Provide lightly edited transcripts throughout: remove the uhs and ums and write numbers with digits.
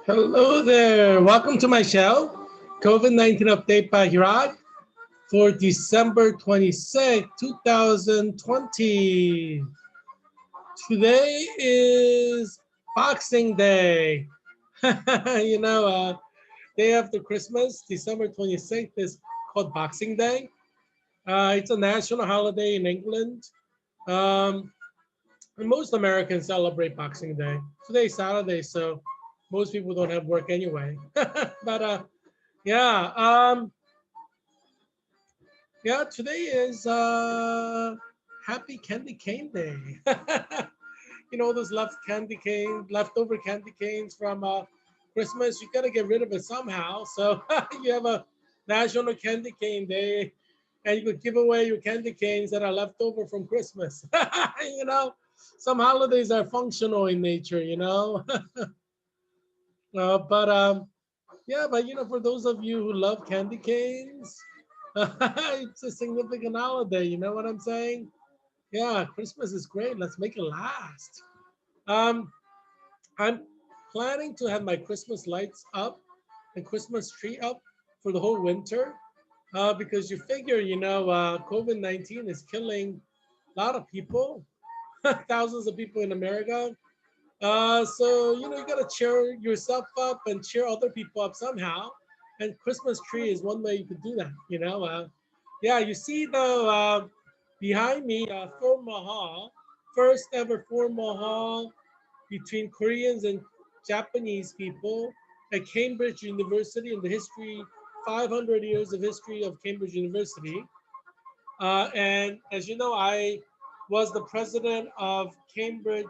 Hello there. Welcome to my show, COVID-19 update by Heerak for December 26, 2020. Today is Boxing Day. you know, day after Christmas, December 26th is called Boxing Day. It's a national holiday in England. Um, and most Americans celebrate Boxing Day. Today's Saturday, so most people don't have work anyway. but yeah, yeah, today is Happy Candy Cane Day. Those leftover candy canes from Christmas. You gotta get rid of it somehow. So you have a National Candy Cane Day, and you could give away your candy canes that are left over from Christmas. Some holidays are functional in nature. But yeah, but for those of you who love candy canes, it's a significant holiday. You know what I'm saying? Yeah, Christmas is great. Let's make it last. Um, I'm planning to have my Christmas lights up and Christmas tree up for the whole winter because you figure, COVID-19 is killing a lot of people, thousands of people in America. So you gotta cheer yourself up and cheer other people up somehow. And Christmas tree is one way you could do that. Yeah, you see the behind me, formal hall, first ever formal hall between Koreans and Japanese people at Cambridge University in the history, 500 years of history of Cambridge University. And as you know, I was the president of Cambridge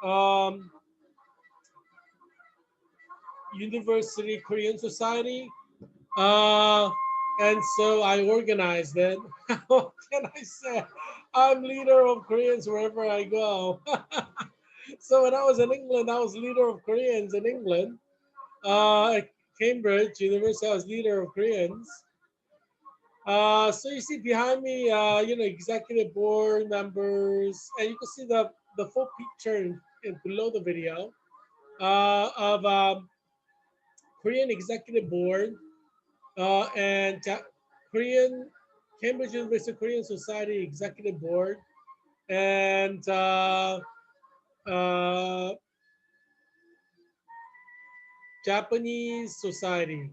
um, University Korean Society. Uh, and so I organized it. What can I say? I'm leader of Koreans wherever I go. So when I was in England, I was leader of Koreans in England. At Cambridge University, I was leader of Koreans. So you see behind me, executive board members, and you can see the full picture below the video of Korean Executive Board and Korean Cambridge University Korean Society Executive Board and uh, Japanese Society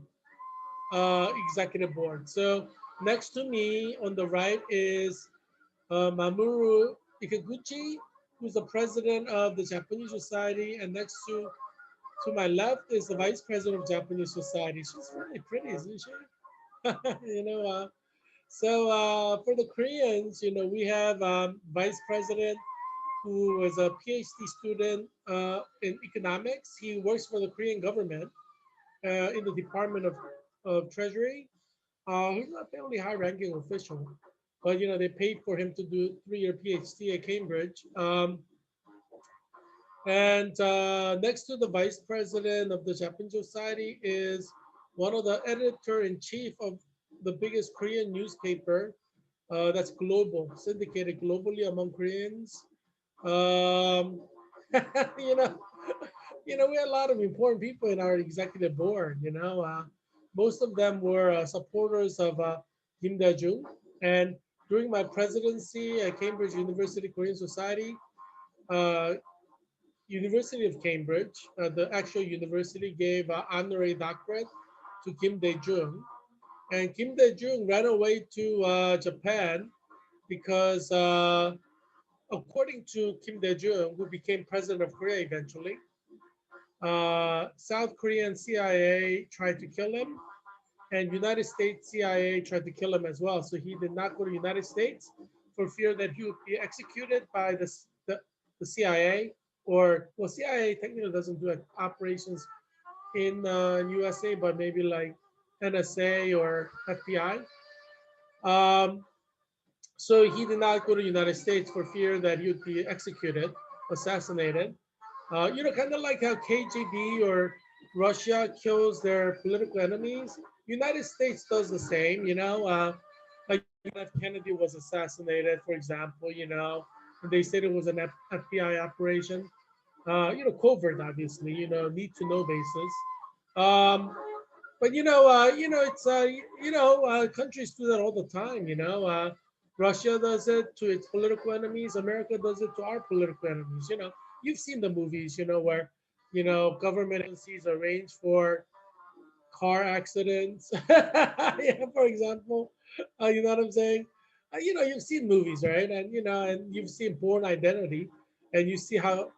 Executive Board. So next to me on the right is Mamoru Ikaguchi, who's the president of the Japanese Society, and next to my left is the vice president of Japanese Society. She's really pretty, isn't she? you know, uh, so for the Koreans, we have vice president who is a PhD student in economics. He works for the Korean government in the Department of Treasury. He's not the only high-ranking official, but they paid for him to do 3-year PhD at Cambridge. And next to the vice president of the Japanese Society is one of the editor-in-chief of the biggest Korean newspaper that's global, syndicated globally among Koreans. Um, you know, we had a lot of important people in our executive board. Most of them were supporters of Kim Dae-jung. And during my presidency at Cambridge University Korean Society, uh, University of Cambridge, the actual university, gave honorary doctorate to Kim Dae-jung. And Kim Dae-jung ran away to Japan because, according to Kim Dae-jung, who became president of Korea eventually, South Korean CIA tried to kill him, and United States CIA tried to kill him as well. So he did not go to the United States for fear that he would be executed by the CIA, or well, CIA technically doesn't do operations in USA, but maybe like NSA or FBI. Um, so he did not go to the United States for fear that he would be executed, assassinated. Kind of like how KGB or Russia kills their political enemies. United States does the same. Like F. Kennedy was assassinated, for example. And they said it was an FBI operation. covert, obviously, need to know basis. Um, but it's countries do that all the time. Russia does it to its political enemies. America does it to our political enemies. You've seen the movies. Where government agencies arrange for car accidents. Yeah, for example, you know what I'm saying? You've seen movies, right? And you've seen Born Identity, and you see how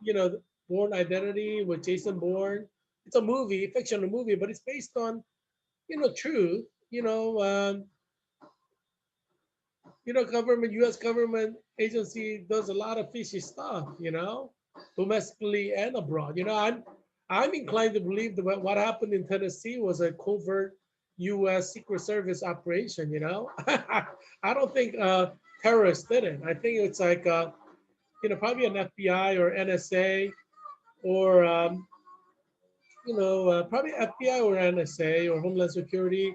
Born Identity with Jason Bourne. It's a movie, fictional movie, but it's based on truth. Government, U.S. government agency does a lot of fishy stuff. Domestically and abroad. I'm inclined to believe that what happened in Tennessee was a covert U.S. Secret Service operation. I don't think terrorists did it. I think it's like probably an FBI or NSA or probably FBI or NSA or Homeland Security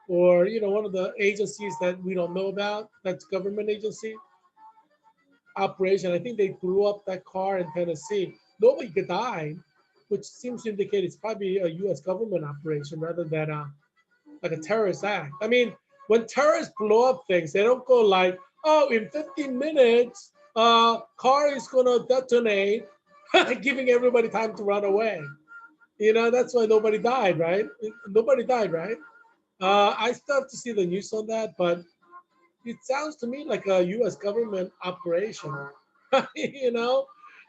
or one of the agencies that we don't know about. That's government agency operation. I think they blew up that car in Tennessee. Nobody died, which seems to indicate it's probably a U.S. government operation rather than like a terrorist act. I mean, when terrorists blow up things, they don't go like, "Oh, in 15 minutes, car is gonna detonate," giving everybody time to run away. That's why nobody died, right? Nobody died, right? I still have to see the news on that, but it sounds to me like a U.S. government operation. you know,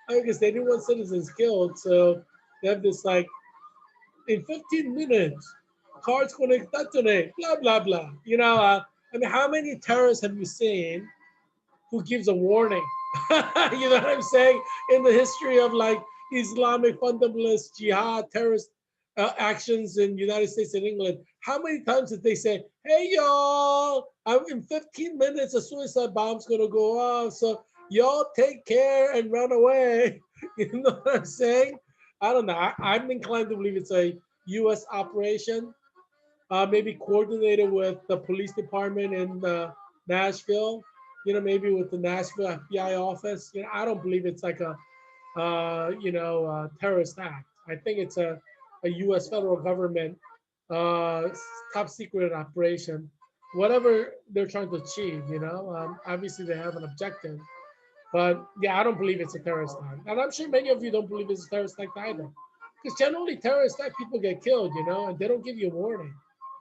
because they didn't want citizens killed, so they have this like in 15 minutes, car's going to detonate, blah blah blah. I mean, how many terrorists have you seen who gives a warning? You know what I'm saying? In the history of like Islamic fundamentalist jihad terrorist actions in United States and England, how many times did they say, "Hey y'all, I'm in 15 minutes a suicide bomb's gonna go off, so y'all take care and run away." You know what I'm saying? I don't know. I'm inclined to believe it's a U.S. operation, maybe coordinated with the police department in Nashville. Maybe with the Nashville FBI office. I don't believe it's like a terrorist act. I think it's a U.S. federal government uh, top secret operation. Whatever they're trying to achieve, obviously they have an objective. But yeah, I don't believe it's a terrorist act. And I'm sure many of you don't believe it's a terrorist act either. Because generally, terrorist act people get killed, and they don't give you a warning.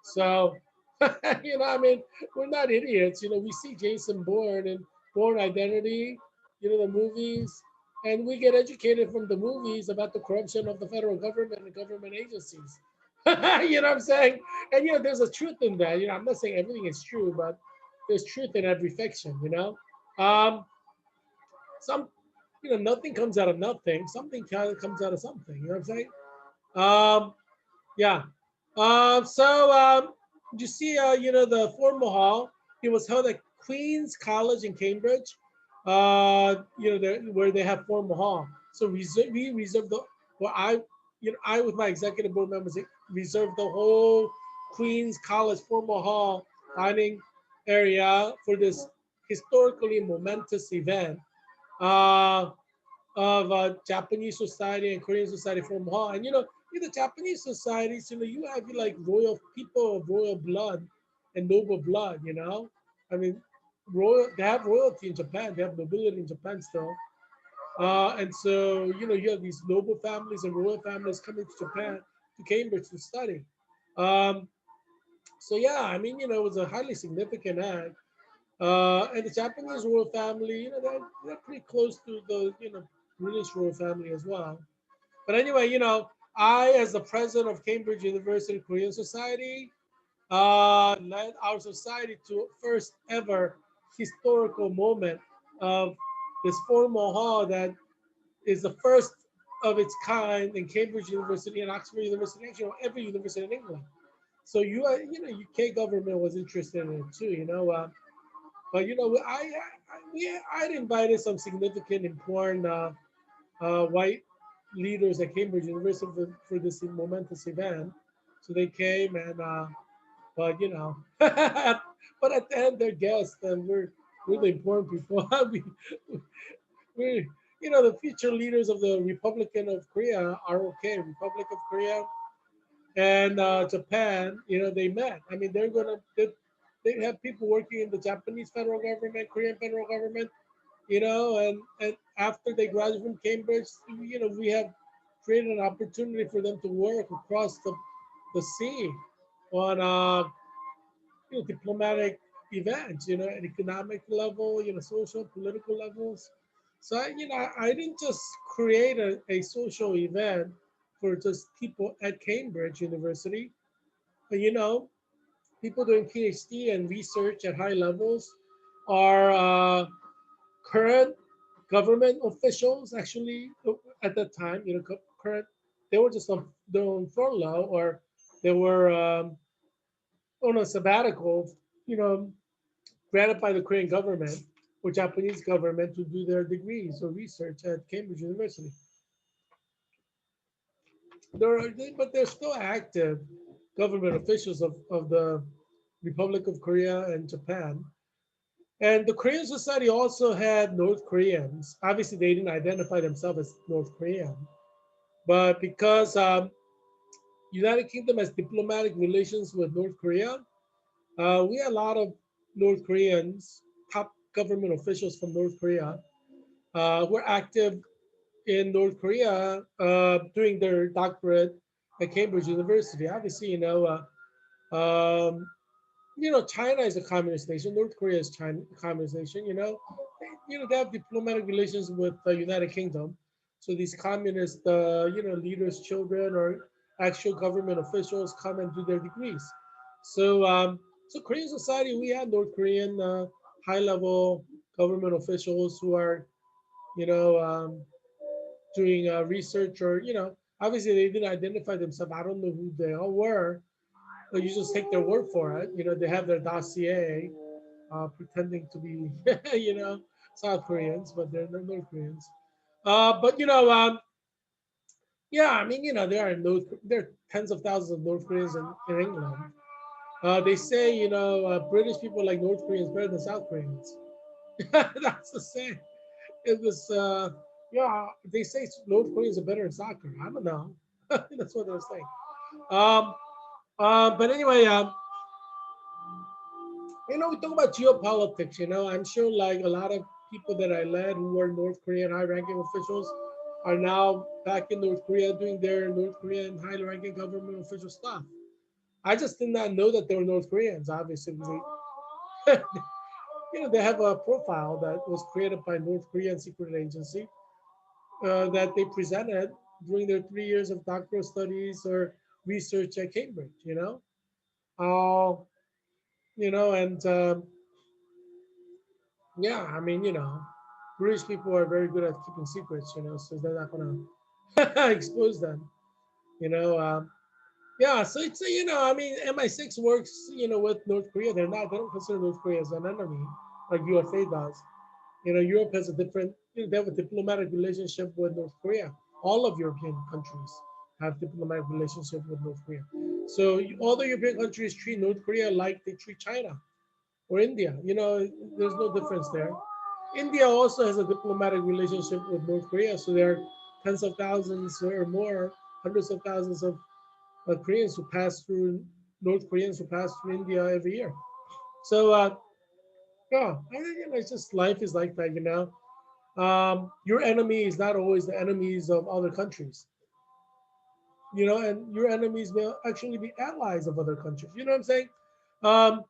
So, I mean, we're not idiots. We see Jason Bourne and Bourne Identity, the movies, and we get educated from the movies about the corruption of the federal government and government agencies. You know what I'm saying? And, there's a truth in that. I'm not saying everything is true, but there's truth in every fiction. Um, some, nothing comes out of nothing. Something kind of comes out of something. You know what I'm saying? Um, yeah. You see, the formal hall. It was held at Queen's College in Cambridge. Where they have formal hall. So we reserved the. Well, I with my executive board members reserved the whole Queen's College formal hall dining area for this historically momentous event. Uh, of Japanese society and Korean society from hall. And in the Japanese societies, you have like royal people of royal blood and noble blood. I mean, they have royalty in Japan. They have nobility in Japan still. And so you have these noble families and royal families coming to Japan to Cambridge to study. Um, so yeah, I mean, it was a highly significant act. And the Japanese royal family, they're pretty close to the British royal family as well. But anyway, I, as the president of Cambridge University Korean Society, led our society to first ever historical moment of this formal hall that is the first of its kind in Cambridge University and Oxford University, actually every university in England. So UK government was interested in it too. But I'd invited some significant, important white leaders at Cambridge University for this momentous event. So they came and, but but at the end they're guests and we're the important people. we, we the future leaders of the Republican of Korea, ROK, Republic of Korea, and Japan, they met. I mean, they have people working in the Japanese federal government, Korean federal government, and after they graduate from Cambridge, we have created an opportunity for them to work across the sea on diplomatic events, at economic level, social, political levels. So I didn't just create a social event for just people at Cambridge University, but people doing PhD and research at high levels are current government officials. Actually, at that time, current, they were just they're on furlough, or they were on a sabbatical, you know, granted by the Korean government or Japanese government to do their degrees or research at Cambridge University. But they're still active government officials of the Republic of Korea and Japan. And the Korean society also had North Koreans. Obviously, they didn't identify themselves as North Korean, but because United Kingdom has diplomatic relations with North Korea, we had a lot of North Koreans, top government officials from North Korea, who were active in North Korea doing their doctorate at Cambridge University. Obviously, China is a communist nation. North Korea is China communist nation. They have diplomatic relations with the United Kingdom. So these communist, leaders' children or actual government officials come and do their degrees. So Korean society, we had North Korean high-level government officials who are, you know, um, doing research, or obviously they didn't identify themselves. I don't know who they all were, but you just take their word for it. They have their dossier, pretending to be, South Koreans, but they're North Koreans. But yeah, I mean, there are tens of thousands of North Koreans in England. They say, British people like North Koreans better than South Koreans. That's the saying. It was, yeah, they say North Koreans are better in soccer. I don't know. That's what they're saying. Um, but anyway, we talk about geopolitics. I'm sure like a lot of people that I led who were North Korean high-ranking officials are now back in North Korea doing their North Korean high-ranking government official stuff. I just did not know that they were North Koreans. Obviously, they have a profile that was created by North Korean secret agency that they presented during their 3 years of doctoral studies or research at Cambridge. Uh, and yeah, I mean, British people are very good at keeping secrets, so they're not gonna expose them, you know. Yeah, so it's I mean, MI6 works, with North Korea. They don't consider North Korea as an enemy like UFA does. Europe has a different, they have a diplomatic relationship with North Korea. All of European countries have diplomatic relationship with North Korea. So all the European countries treat North Korea like they treat China or India. There's no difference there. India also has a diplomatic relationship with North Korea, so there are tens of thousands or more, hundreds of thousands of Koreans who pass through, North Koreans who pass through India every year. So yeah, I think it's just life is like that. Your enemy is not always the enemies of other countries. And your enemies may actually be allies of other countries. You know what I'm saying? Um,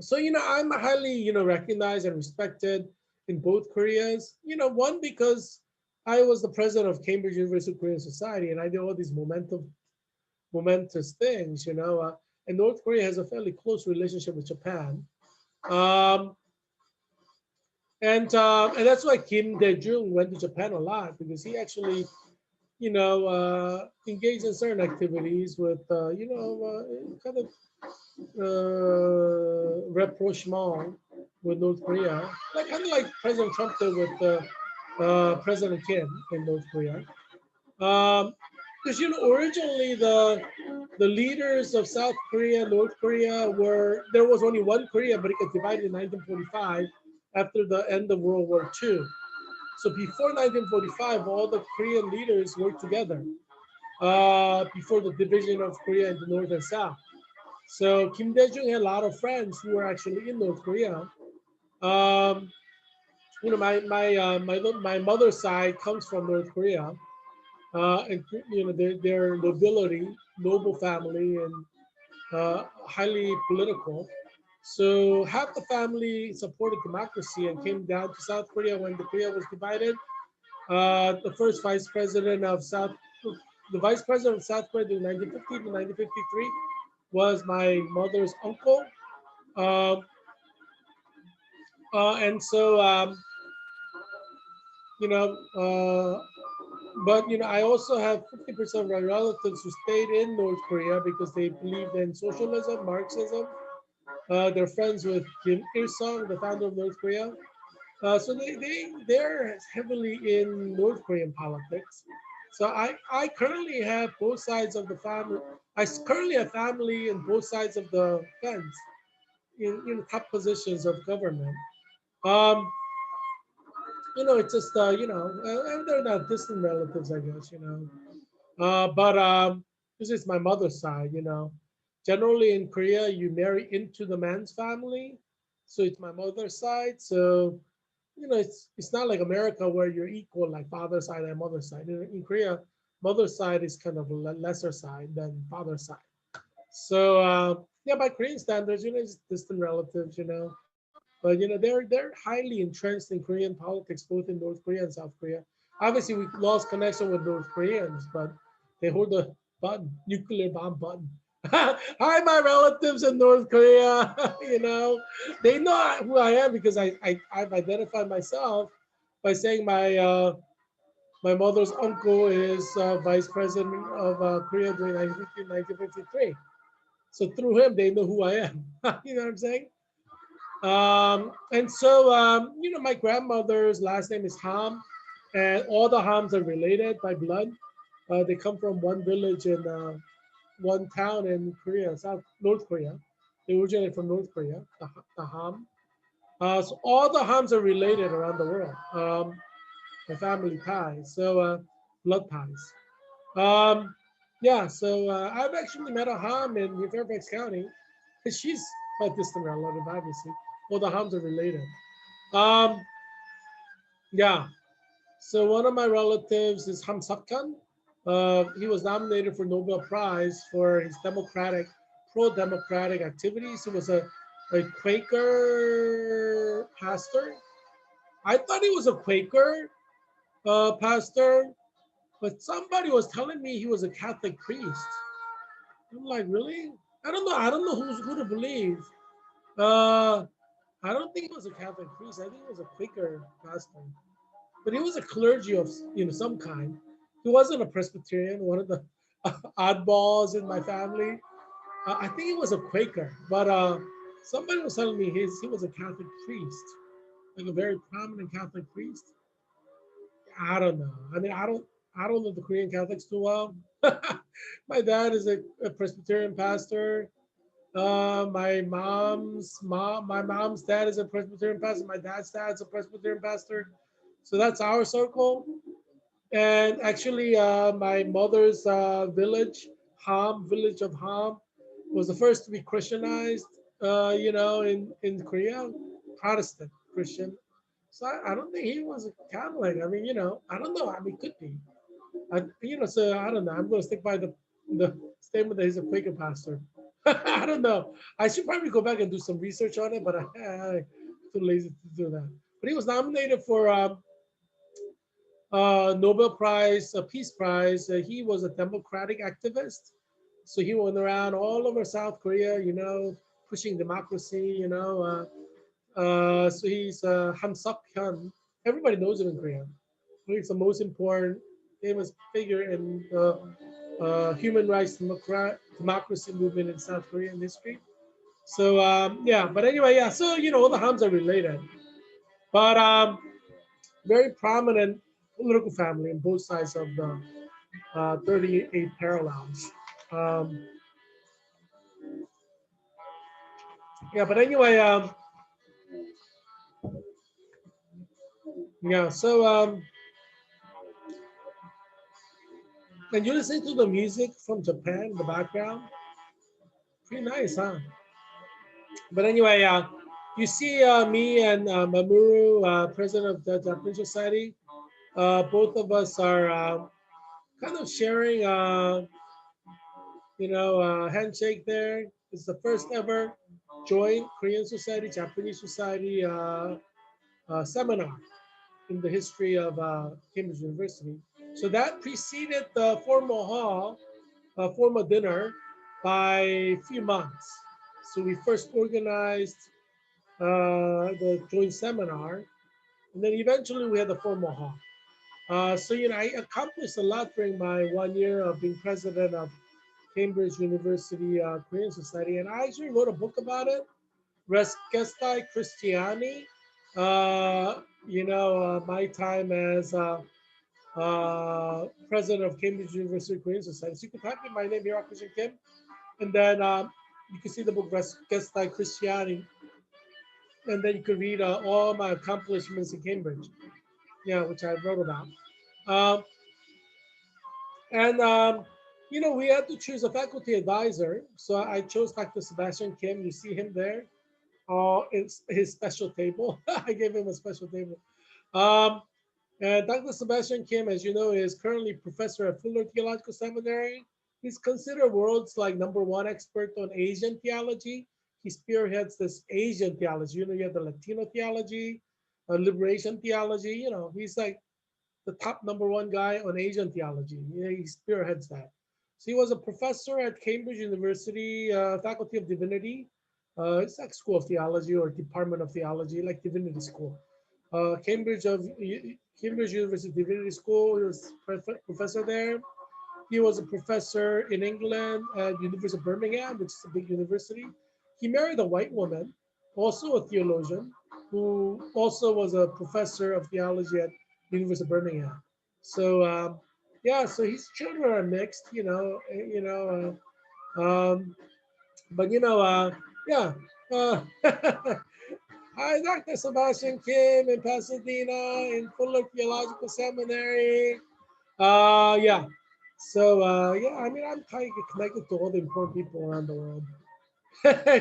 so I'm highly recognized and respected in both Koreas. One, because I was the president of Cambridge University Korean Society, and I did all these momentous things. And North Korea has a fairly close relationship with Japan. Um, and that's why Kim Dae-jung went to Japan a lot, because he actually engaged in certain activities with kind of rapprochement with North Korea, like kind of like President Trump did with President Kim in North Korea. Because originally the leaders of South Korea, North Korea there was only one Korea, but it got divided in 1945 after the end of World War II. So before 1945, all the Korean leaders worked together before the division of Korea into North and South. So Kim Dae-jung had a lot of friends who were actually in North Korea. Um, my mother's side comes from North Korea, and their nobility, noble family, and highly political. So half the family supported democracy and came down to South Korea when the Korea was divided. The first vice president of South, the vice president of South Korea in 1950 to 1953 was my mother's uncle. Um, and so, you know, but I also have 50% of my relatives who stayed in North Korea because they believed in socialism, Marxism. They're friends with Kim Il Sung, the founder of North Korea. So they're heavily in North Korean politics. So I currently have both sides of the family. Currently have family in both sides of the fence in top positions of government. Um, it's just and they're not distant relatives, I guess. But this is my mother's side. Generally in Korea, you marry into the man's family, so it's my mother's side. So it's not like America where you're equal, like father's side and mother's side. In Korea, mother's side is kind of a lesser side than father's side. So yeah, by Korean standards, it's distant relatives. But they're highly entrenched in Korean politics, both in North Korea and South Korea. Obviously, we lost connection with North Koreans, but they hold the button, nuclear bomb button. Hi, my relatives in North Korea. They know who I am because I've identified myself by saying my mother's uncle is vice president of Korea during 1953. So through him, they know who I am. You know what I'm saying? And so, my grandmother's last name is Ham, and all the Hams are related by blood. They come from one village in one town in Korea, North Korea. They originate from North Korea, the Ham. So all the Hams are related around the world. The family ties, so blood ties. Yeah, so I've actually met a Ham in Fairfax County. She's a distant relative, obviously. All the Hams are related. Um, yeah. So one of my relatives is Ham Sakkan. He was nominated for Nobel Prize for his pro-democratic activities. He was a Quaker pastor. I thought he was a Quaker pastor, but somebody was telling me he was a Catholic priest. I'm like, really? I don't know. I don't know who to believe. Uh, I don't think he was a Catholic priest. I think he was a Quaker pastor. But he was a clergy of some kind. He wasn't a Presbyterian, one of the oddballs in my family. I think he was a Quaker, but somebody was telling me he was a Catholic priest, like a very prominent Catholic priest. I don't know. I mean, I don't know the Korean Catholics too well. My dad is a Presbyterian pastor. My mom's dad is a Presbyterian pastor. My dad's dad's a Presbyterian pastor. So that's our circle. And actually, my mother's village of Ham, was the first to be Christianized, in Korea, Protestant Christian. So I don't think he was a Catholic. I mean, I don't know. I mean, could be. So I don't know. I'm going to stick by the statement that he's a Quaker pastor. I don't know. I should probably go back and do some research on it, but I'm too lazy to do that. But he was nominated for Nobel Prize, a Peace Prize. He was a democratic activist. So he went around all over South Korea, pushing democracy, so he's Han Suk-hyun. Everybody knows him in Korea. He's the most important, famous figure in the human rights democracy movement in South Korean history. So yeah, but anyway, yeah. So all the Hams are related, but very prominent political family on both sides of the 38 parallels. Um, yeah, but anyway, Yeah. So and you listen to the music from Japan in the background. Pretty nice, huh? But anyway, you see me and Mamoru, president of the Japanese Society. Both of us are kind of sharing, handshake there. It's the first ever joint Korean Society, Japanese Society seminar in the history of Cambridge University. So that preceded the formal hall, formal dinner by a few months. So we first organized the joint seminar, and then eventually we had the formal hall. I accomplished a lot during my 1 year of being president of Cambridge University Korean Society, and I actually wrote a book about it, Res Gestai Christiani. My time as president of Cambridge University Korean Society. So you can type in my name, Heerak Christian Kim, and then you can see the book Res Gestai Christiani, and then you can read all my accomplishments in Cambridge, which I wrote about. Um, and we had to choose a faculty advisor. So I chose Dr. Sebastian Kim. You see him there, it's his special table. I gave him a special table. Um, and Dr. Sebastian Kim, as you know, is currently professor at Fuller Theological Seminary. He's considered world's like #1 expert on Asian theology. He spearheads this Asian theology. You have the Latino theology, liberation theology. He's like the top #1 guy on Asian theology. He spearheads that. So he was a professor at Cambridge University, Faculty of Divinity. It's like School of Theology or Department of Theology, like Divinity School. Cambridge University Divinity School. He was professor there. He was a professor in England at University of Birmingham, which is a big university. He married a white woman, also a theologian, who also was a professor of theology at University of Birmingham. So his children are mixed, but yeah. Uh, Hi, Dr. Sebastian Kim in Pasadena in Fuller Theological Seminary. Yeah. I mean, I'm kind of connected to all the important people around the world.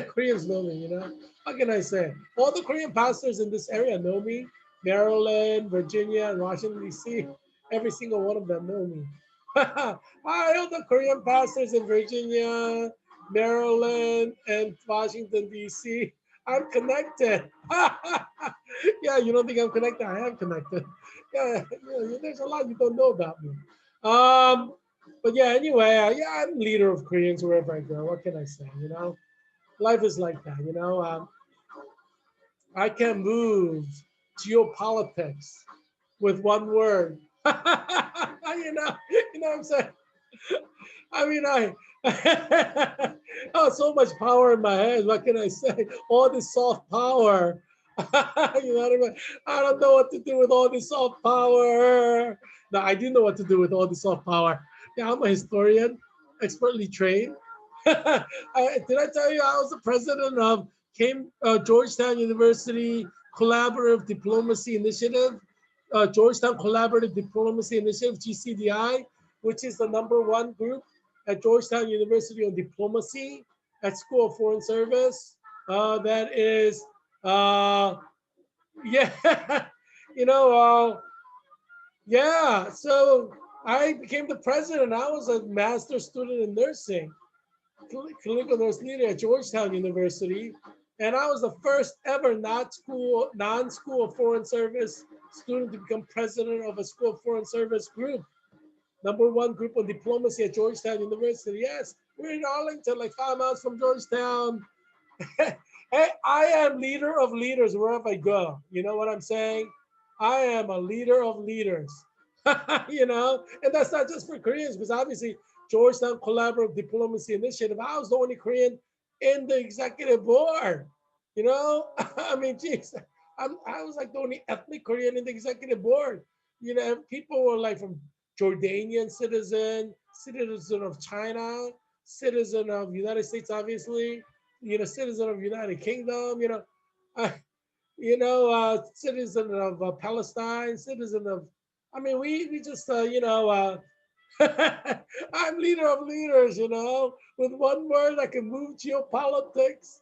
Koreans know me, How can I say? All the Korean pastors in this area know me. Maryland, Virginia, and Washington, D.C. Every single one of them know me. Hi, all the Korean pastors in Virginia, Maryland, and Washington, D.C. I'm connected. Yeah, you don't think I'm connected? I am connected. Yeah, there's a lot you don't know about me. But yeah, anyway, I'm leader of Koreans wherever I go. What can I say? Life is like that. I can move geopolitics with one word. What I'm saying. I mean, oh, so much power in my hands. What can I say? All this soft power. You know what I mean? I don't know what to do with all this soft power. No, I do know what to do with all this soft power. Yeah, I'm a historian, expertly trained. Did I tell you I was the president of Georgetown University Collaborative Diplomacy Initiative? Georgetown Collaborative Diplomacy Initiative, GCDI, which is the #1 group at Georgetown University on diplomacy at School of Foreign Service. That is, yeah, you know, yeah. So I became the president. I was a master's student in nursing, clinical nurse leader at Georgetown University, and I was the first ever non-school of foreign service student to become president of a School of Foreign Service group. #1 group on diplomacy at Georgetown University. Yes, we're in Arlington, like 5 miles from Georgetown. Hey, I am leader of leaders wherever I go. You know what I'm saying? I am a leader of leaders. And that's not just for Koreans, because obviously Georgetown Collaborative Diplomacy Initiative, I was the only Korean in the executive board. I mean, geez, I was like the only ethnic Korean in the executive board. People were like from Jordanian citizen of China, citizen of United States, obviously, citizen of United Kingdom, I, citizen of Palestine, citizen of, I mean, we just, I'm leader of leaders, with one word I can move geopolitics.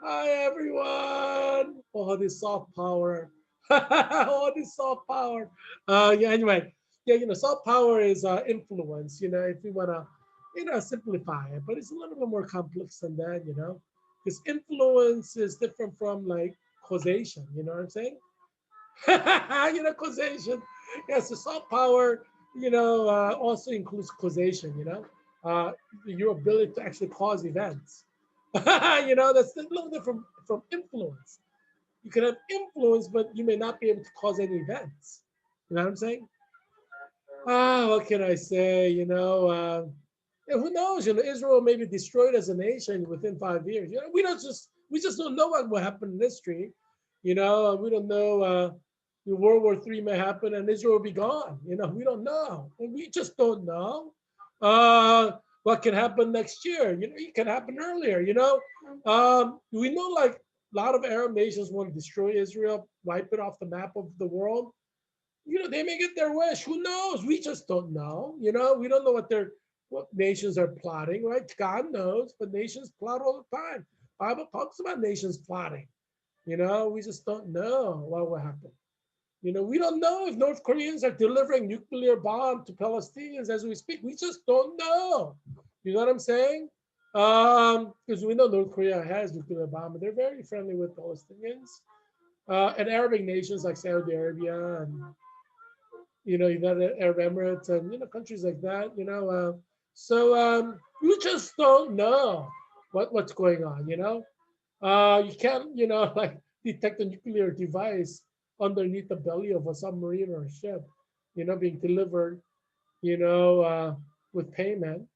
Hi, everyone. Oh, this soft power. Oh, this soft power. Yeah, anyway, yeah, soft power is influence, if we want to, simplify it, but it's a little bit more complex than that, because influence is different from like causation, you know what I'm saying? Causation. Yes, the soft power, also includes causation, uh, your ability to actually cause events. That's a little different from influence. You can have influence, but you may not be able to cause any events. You know what I'm saying? What can I say? And who knows? Israel may be destroyed as a nation within 5 years. We just don't know what will happen in history. We don't know. World War III may happen and Israel will be gone. We don't know. And we just don't know. What can happen next year? It can happen earlier. We know like a lot of Arab nations want to destroy Israel, wipe it off the map of the world. They may get their wish. Who knows? We just don't know. We don't know what nations are plotting, right? God knows, but nations plot all the time. Bible talks about nations plotting. We just don't know what will happen. We don't know if North Koreans are delivering nuclear bomb to Palestinians as we speak. We just don't know. You know what I'm saying? Because we know North Korea has nuclear bomb, but they're very friendly with Palestinians and Arabic nations like Saudi Arabia and United Arab Emirates and countries like that. So you just don't know what's going on. You can't like detect a nuclear device underneath the belly of a submarine or a ship, being delivered, with payment.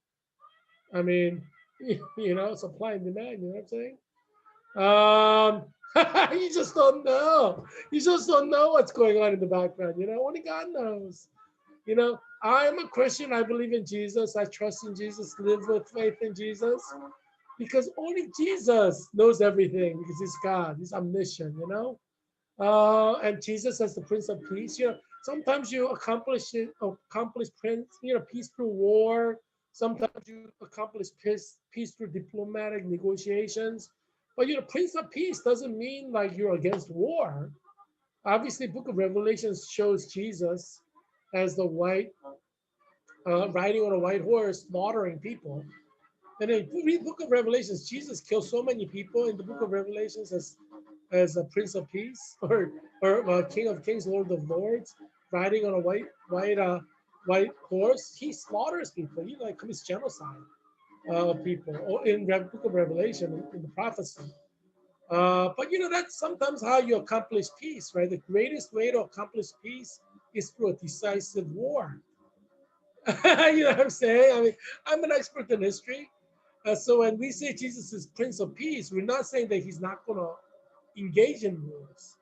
I mean, supply and demand. You know what I'm saying? You just don't know. You just don't know what's going on in the background. Only God knows. I'm a Christian. I believe in Jesus. I trust in Jesus. Live with faith in Jesus. Because only Jesus knows everything because he's God. He's omniscient, and Jesus as the Prince of Peace. Sometimes you accomplish peace through war. Sometimes you accomplish peace through diplomatic negotiations. But Prince of Peace doesn't mean like you're against war. Obviously, Book of Revelation shows Jesus as the white, riding on a white horse, slaughtering people. And then you read Book of Revelations, Jesus kills so many people in the Book of Revelations as a Prince of Peace or King of Kings, Lord of Lords, riding on a white horse. He slaughters people. He like commits genocide of people in the Book of Revelation in the prophecy. But that's sometimes how you accomplish peace, right? The greatest way to accomplish peace is through a decisive war. You know what I'm saying? I mean, I'm an expert in history. So when we say Jesus is Prince of Peace, we're not saying that he's not going to engage in wars.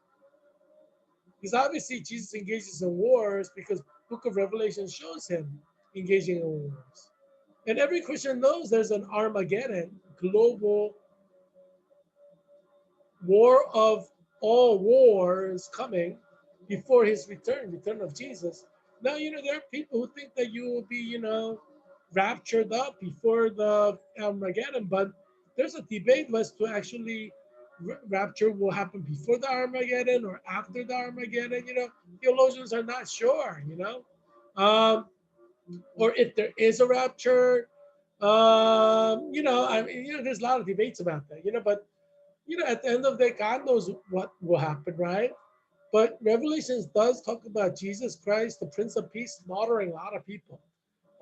Because obviously Jesus engages in wars because Book of Revelation shows him engaging in wars. And every Christian knows there's an Armageddon, global war of all wars coming before his return of Jesus. Now, there are people who think that you will be, raptured up before the Armageddon, but there's a debate as to actually rapture will happen before the Armageddon or after the Armageddon. Theologians are not sure, um, or if there is a rapture. I mean, there's a lot of debates about that, but at the end of the day, God knows what will happen, right? But Revelations does talk about Jesus Christ, the Prince of Peace, slaughtering a lot of people,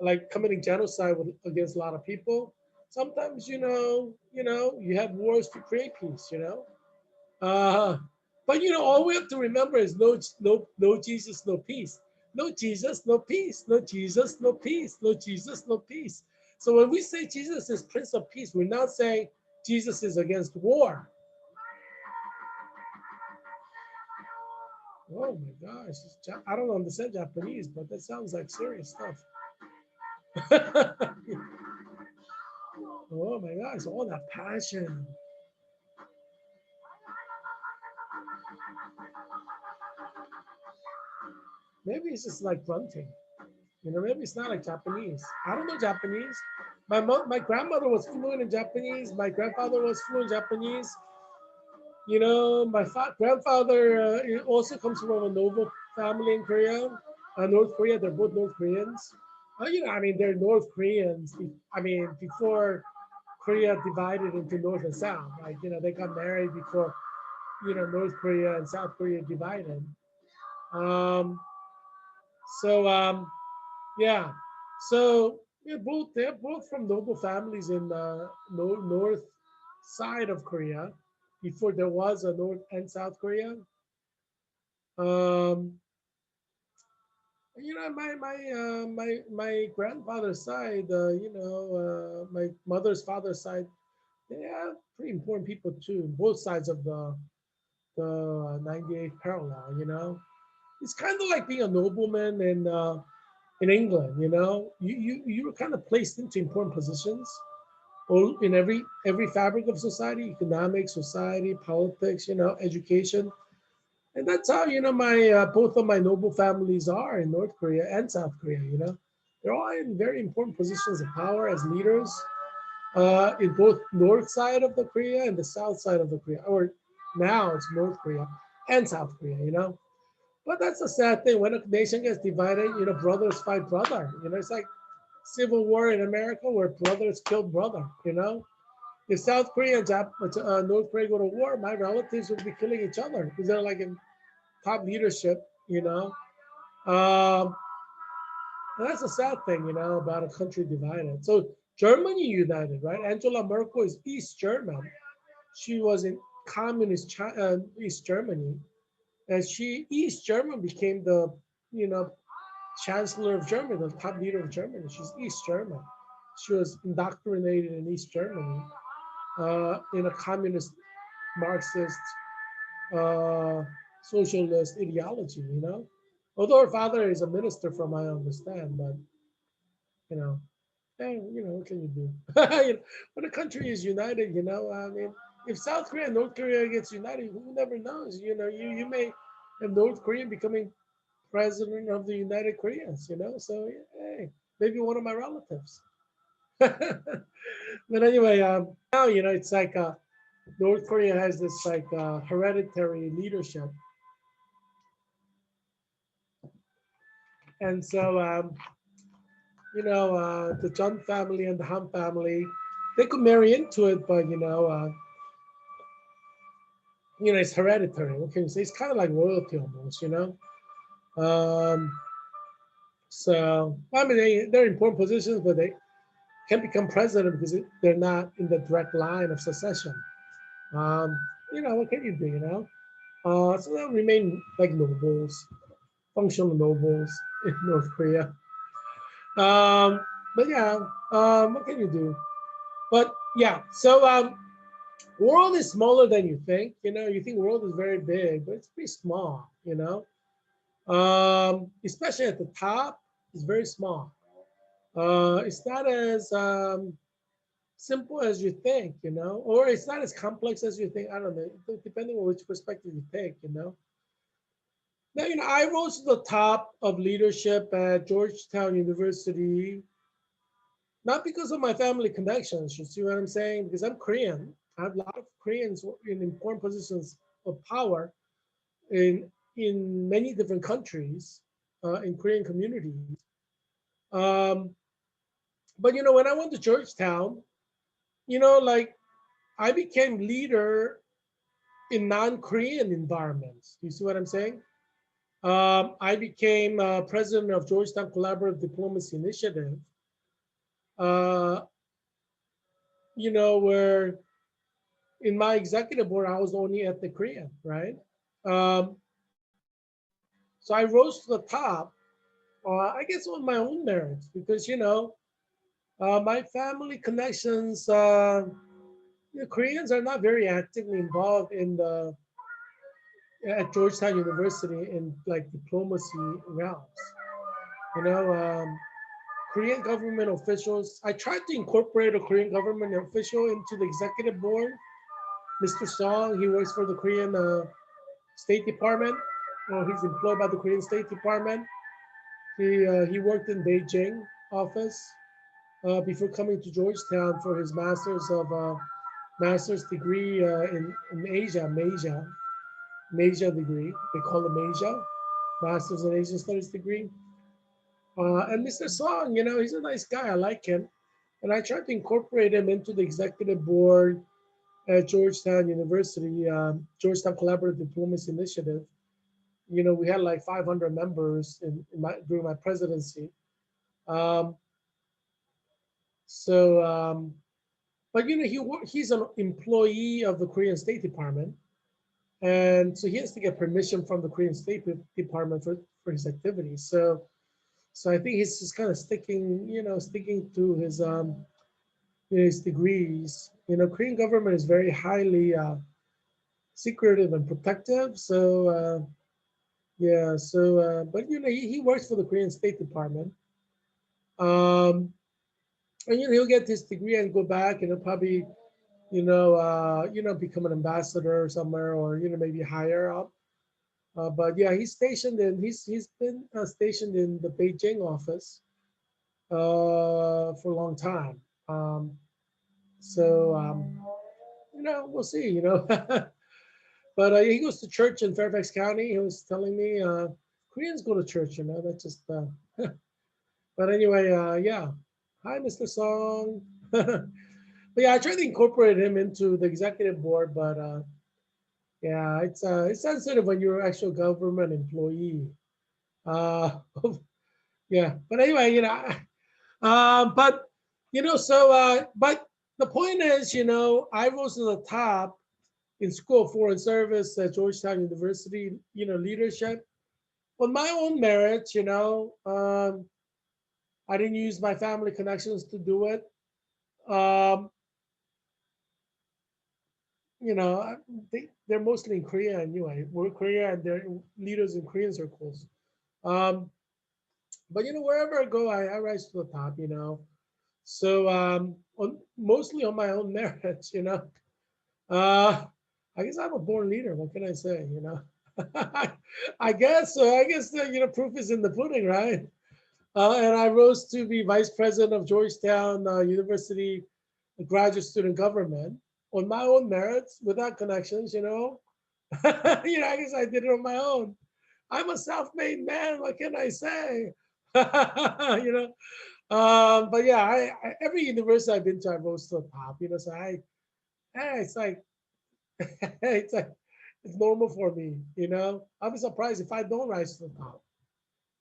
like committing genocide against a lot of people. Sometimes, you have wars to create peace, Uh, but all we have to remember is no Jesus, no peace. No Jesus, no peace. No Jesus, no peace. No Jesus, no peace. So when we say Jesus is Prince of Peace, we're not saying Jesus is against war. Oh my gosh. I don't understand Japanese, but that sounds like serious stuff. Oh my gosh, all that passion. Maybe it's just like grunting. You know, maybe it's not like Japanese. I don't know Japanese. My grandmother was fluent in Japanese. My grandfather was fluent in Japanese. You know, my grandfather also comes from a noble family in Korea, North Korea. They're both North Koreans. You know, I mean, they're North Koreans. I mean, before Korea divided into North and South, like, you know, they got married before, you know, North Korea and South Korea divided. Um, so yeah, so they're both from noble families in north side of Korea before there was a North and South Korea. Um, you know, my grandfather's side, you know, my mother's father's side, they are pretty important people too, both sides of the 98th parallel. You know, it's kind of like being a nobleman in England. You know, you were kind of placed into important positions all in every fabric of society, economic, society, politics, you know, education. And that's how, you know, my both of my noble families are in North Korea and South Korea. You know, they're all in very important positions of power as leaders in both north side of the Korea and the south side of the Korea, or now it's North Korea and South Korea. You know, but that's a sad thing when a nation gets divided. You know, brothers fight brother. You know, it's like civil war in America where brothers killed brother. You know, if South Korea and North Korea go to war, my relatives would be killing each other because they're like in top leadership, you know. Um, and that's a sad thing, you know, about a country divided. So Germany united, right? Angela Merkel is East German. She was in communist East Germany, and East German became the, you know, chancellor of Germany, the top leader of Germany. She's East German. She was indoctrinated in East Germany in a communist, Marxist, uh, socialist ideology, you know. Although her father is a minister, from I understand, but you know, hey, you know, what can you do? You know, when a country is united, you know, I mean, if South Korea and North Korea gets united, who never knows? You know, you may have North Korea becoming president of the United Koreans, you know. So hey, maybe one of my relatives. But anyway, now you know it's like North Korea has this like hereditary leadership, and so you know the John family and the Han family, they could marry into it, but you know it's hereditary. What can you say? It's kind of like royalty almost, you know. Um, so I mean they're important positions, but they can't become president because they're not in the direct line of succession. Um, you know what can you do? You know. So they'll remain like nobles, functional nobles in North Korea. Um, but yeah, what can you do? But yeah, so world is smaller than you think. You know, you think world is very big, but it's pretty small. You know, especially at the top, it's very small. It's not as simple as you think. You know, or it's not as complex as you think. I don't know, depending on which perspective you take. You know. Now, you know, I rose to the top of leadership at Georgetown University, not because of my family connections. You see what I'm saying? Because I'm Korean. I have a lot of Koreans in important positions of power in many different countries, in Korean communities. Um, but you know, when I went to Georgetown, you know, like I became leader in non-Korean environments. You see what I'm saying? I became president of Georgetown Collaborative Diplomacy Initiative. Uh, you know, where in my executive board, I was only ethnic Korean, right? Um, so I rose to the top, I guess on my own merits, because, you know, my family connections, you know, Koreans are not very actively involved in the at Georgetown University in like diplomacy realms. You know, Korean government officials. I tried to incorporate a Korean government official into the executive board. Mr. Song, he works for the Korean State Department. He's employed by the Korean State Department. He worked in Beijing office before coming to Georgetown for his master's degree in Asia degree. They call it Asia, Master's in Asian Studies degree. And Mr. Song, he's a nice guy. I like him. And I tried to incorporate him into the executive board at Georgetown University, Georgetown Collaborative Diplomacy Initiative. We had like 500 members during my presidency. Um, so, but he's an employee of the Korean State Department, and so he has to get permission from the Korean State Department for his activities. So I think he's just kind of sticking to his degrees. Korean government is very highly secretive and protective. So yeah, but he works for the Korean State Department. And he'll get this degree and go back and he'll probably become an ambassador somewhere, or maybe higher up. But yeah, he's been stationed in the Beijing office for a long time. We'll see. But he goes to church in Fairfax County. He was telling me Koreans go to church. That's just. But anyway, yeah. Hi, Mr. Song. But yeah, I tried to incorporate him into the executive board, but yeah, it's sensitive when you're an actual government employee. Uh, yeah, but anyway, but but the point is, I rose to the top in School of Foreign Service at Georgetown University, leadership on my own merits. I didn't use my family connections to do it. Um, they're mostly in Korea anyway. We're Korea and they're leaders in Korean circles. Um, but wherever I go, I rise to the top. So mostly on my own merits. Uh, I guess I'm a born leader. What can I say? I guess so. I guess proof is in the pudding, right? And I rose to be vice president of Georgetown University graduate student government on my own merits without connections. I guess I did it on my own. I'm a self-made man. What can I say? But yeah, every university I've been to, I rose to the top. So it's like it's like it's normal for me. I'll be surprised if I don't rise to the top.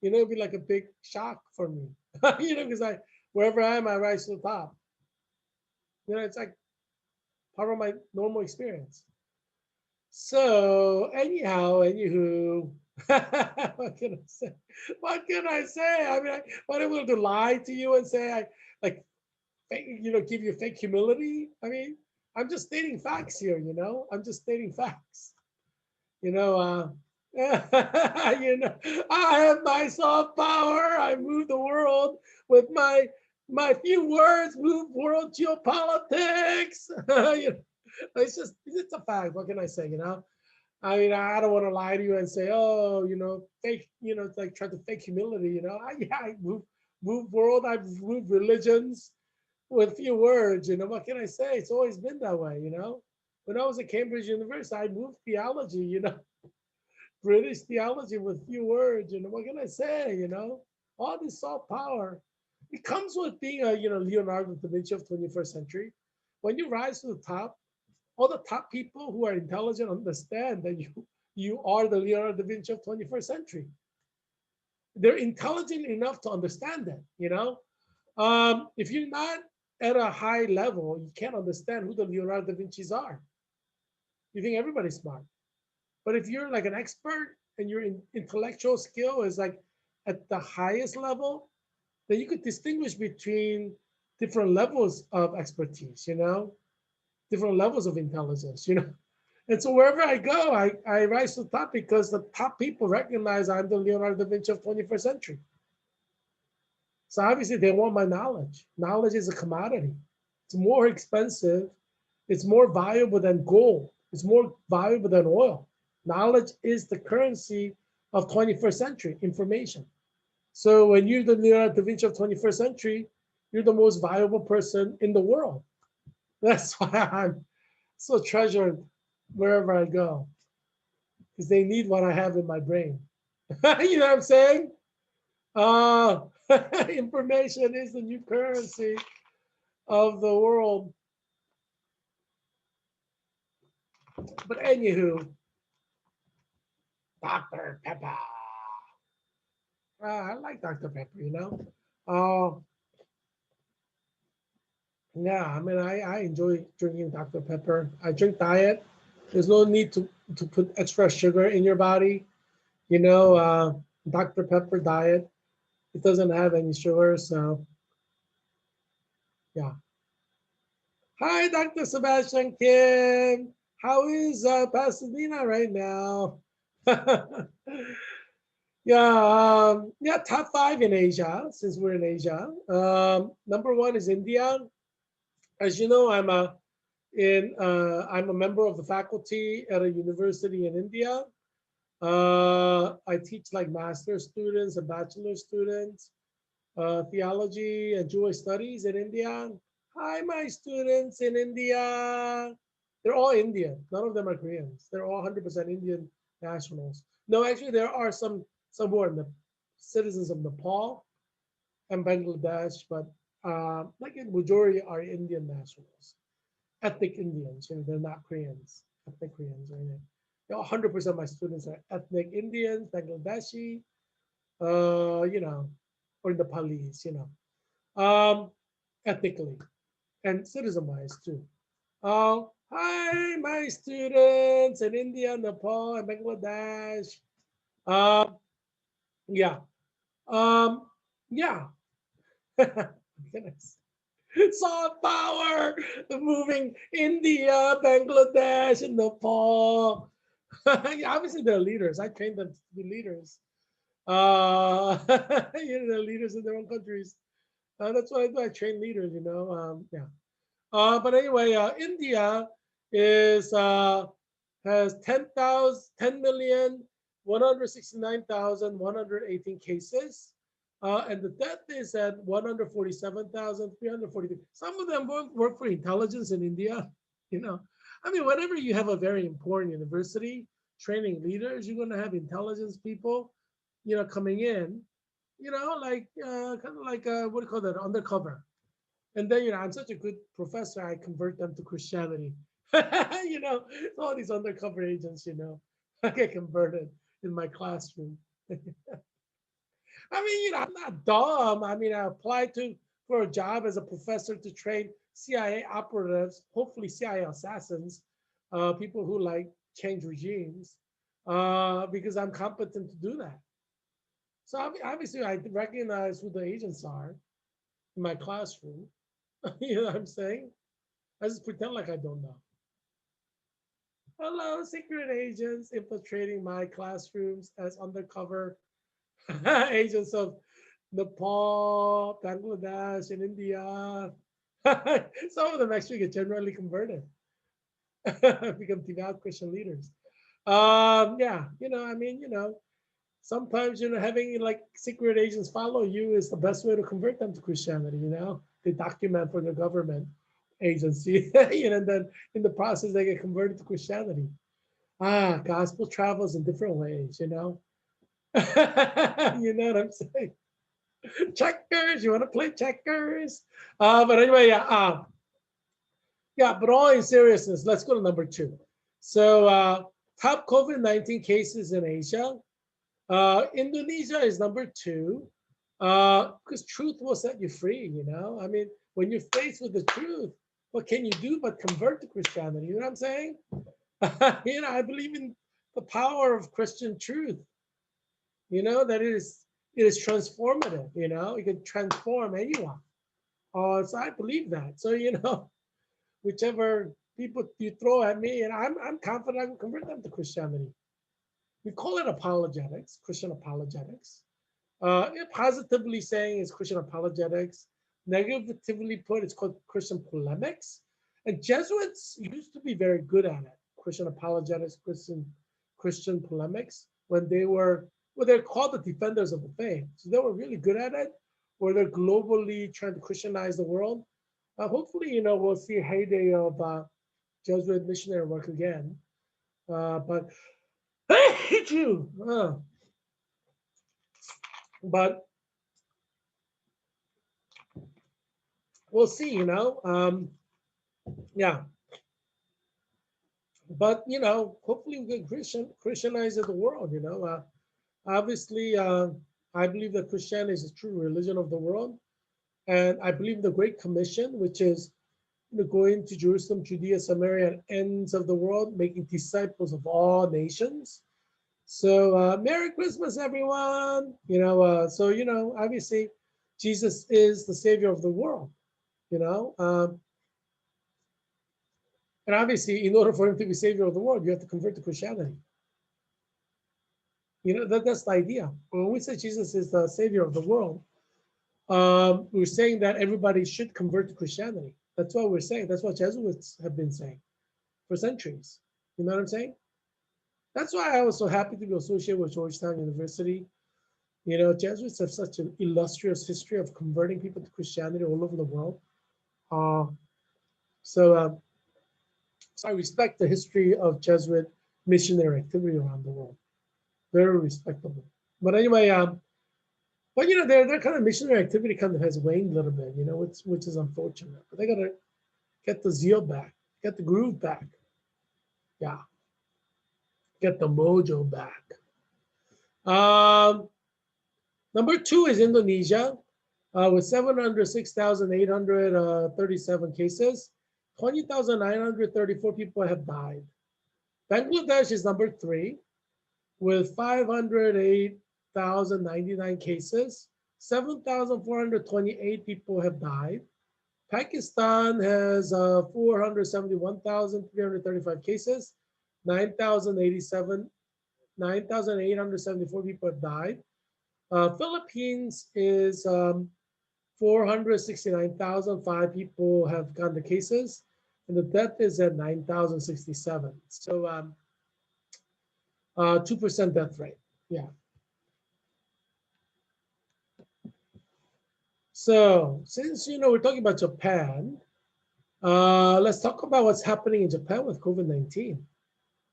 It'd be like a big shock for me. Because wherever I am, I rise to the top. It's like part of my normal experience. So anyhow, anywho, what can I say? What can I say? I mean, what am I going to lie to you and say I like, give you fake humility? I mean, I'm just stating facts here. I'm just stating facts. I have my soft power. I move the world with my few words. Move world geopolitics. It's a fact. What can I say? I mean, I don't want to lie to you and say, oh, fake. It's like try to fake humility. I move world. I've moved religions with few words. What can I say? It's always been that way. When I was at Cambridge University, I moved theology. British theology with few words. What can I say? All this soft power. It comes with being a Leonardo da Vinci of 21st century. When you rise to the top, all the top people who are intelligent understand that you are the Leonardo da Vinci of 21st century. They're intelligent enough to understand that. If you're not at a high level, you can't understand who the Leonardo da Vinci's are. You think everybody's smart. But if you're like an expert and your intellectual skill is like at the highest level, then you could distinguish between different levels of expertise, different levels of intelligence, And so wherever I go, I rise to the top because the top people recognize I'm the Leonardo da Vinci of 21st century. So obviously they want my knowledge. Knowledge is a commodity. It's more expensive. It's more valuable than gold. It's more valuable than oil. Knowledge is the currency of 21st century information. So when you're the Leonardo da Vinci of 21st century, you're the most valuable person in the world. That's why I'm so treasured wherever I go, because they need what I have in my brain. You know what I'm saying? Uh, Information is the new currency of the world. But anywho, Dr. Pepper. I like Dr. Pepper, you know. Uh, yeah, I mean, I enjoy drinking Dr. Pepper. I drink diet. There's no need to put extra sugar in your body. You know, Dr. Pepper diet. It doesn't have any sugar, so yeah. Hi, Dr. Sebastian Kim. How is Pasadena right now? Yeah, top five in Asia, since we're in Asia. Number one is India. As you know, I'm a member of the faculty at a university in India. I teach like master's students and bachelor students, theology and Jewish studies in India. Hi, my students in India. They're all Indian. None of them are Koreans. They're all 100% Indian nationals. No, actually, there are some who are citizens of Nepal and Bangladesh, but like a majority are Indian nationals, ethnic Indians. You know, they're not Koreans, ethnic Koreans. Right? They're 100% my students are ethnic Indians, Bangladeshi, you know, or Nepalese, you know, ethnically and citizen-wise too. Hi, my students in India, Nepal, and Bangladesh. Um, yeah, um, yeah. Goodness. Soft power, moving India, Bangladesh, and Nepal. Yeah, obviously, they're leaders. I trained them to be leaders. You know, they're leaders in their own countries. That's what I do. I train leaders. You know, yeah. But anyway, India is has 10,169,118 cases, and the death is at 147,343. Some of them work for intelligence in India. You know, I mean, whenever you have a very important university training leaders, you're going to have intelligence people, you know, coming in. You know, like kind of like what do you call that? Undercover. And then, you know, I'm such a good professor, I convert them to Christianity. You know, all these undercover agents, you know, I get converted in my classroom. I mean, you know, I'm not dumb. I mean, I applied for a job as a professor to train CIA operatives, hopefully CIA assassins, people who like change regimes, because I'm competent to do that. So obviously, I recognize who the agents are in my classroom. You know what I'm saying? I just pretend like I don't know. Hello, secret agents infiltrating my classrooms as undercover agents of Nepal, Bangladesh, and India. Some of them actually get generally converted, become devout Christian leaders. Yeah, you know, I mean, you know, sometimes, you know, having like secret agents follow you is the best way to convert them to Christianity. You know, they document for the government agency, you know, and then in the process they get converted to Christianity. Gospel travels in different ways, you know. You know what I'm saying? Checkers, you want to play checkers? But anyway, yeah. But all in seriousness, let's go to number two. So, top COVID-19 cases in Asia. Indonesia is number two, because truth will set you free. You know, I mean, when you're faced with the truth, what can you do but convert to Christianity? You know what I'm saying? You know, I believe in the power of Christian truth. You know that it is transformative. You know, it can transform anyone. So I believe that. So you know, whichever people you throw at me, and I'm confident I will convert them to Christianity. We call it apologetics, Christian apologetics. Positively saying it's Christian apologetics. Negatively put, it's called Christian polemics. And Jesuits used to be very good at it. Christian apologetics, Christian polemics, when they were well, they're called the defenders of the faith. So they were really good at it, or they're globally trying to Christianize the world. Hopefully, we'll see a heyday of Jesuit missionary work again. But but we'll see. Yeah. But hopefully we can Christianize the world. Obviously, I believe that Christianity is the true religion of the world, and I believe the Great Commission, which is going to Jerusalem, Judea, Samaria, and ends of the world, making disciples of all nations. So Merry Christmas, everyone. Obviously, Jesus is the Savior of the world. And obviously, in order for him to be Savior of the world, you have to convert to Christianity. That's the idea. When we say Jesus is the Savior of the world, we're saying that everybody should convert to Christianity. That's what we're saying. That's what Jesuits have been saying for centuries. You know what I'm saying? That's why I was so happy to be associated with Georgetown University. Jesuits have such an illustrious history of converting people to Christianity all over the world. So I respect the history of Jesuit missionary activity around the world. Very respectable. But anyway, their kind of missionary activity kind of has waned a little bit, which is unfortunate. But they gotta get the zeal back, get the groove back. Yeah. Get the mojo back. Number 2 is Indonesia, with 706,837 cases. 20,934 people have died. Bangladesh is number 3, with 508,099 cases. 7,428 people have died. Pakistan has 471,335 cases. 9,874 people have died. Philippines is 469,005 people have gotten the cases, and the death is at 9,067. So 2% death rate. Yeah. So since we're talking about Japan, let's talk about what's happening in Japan with COVID-19.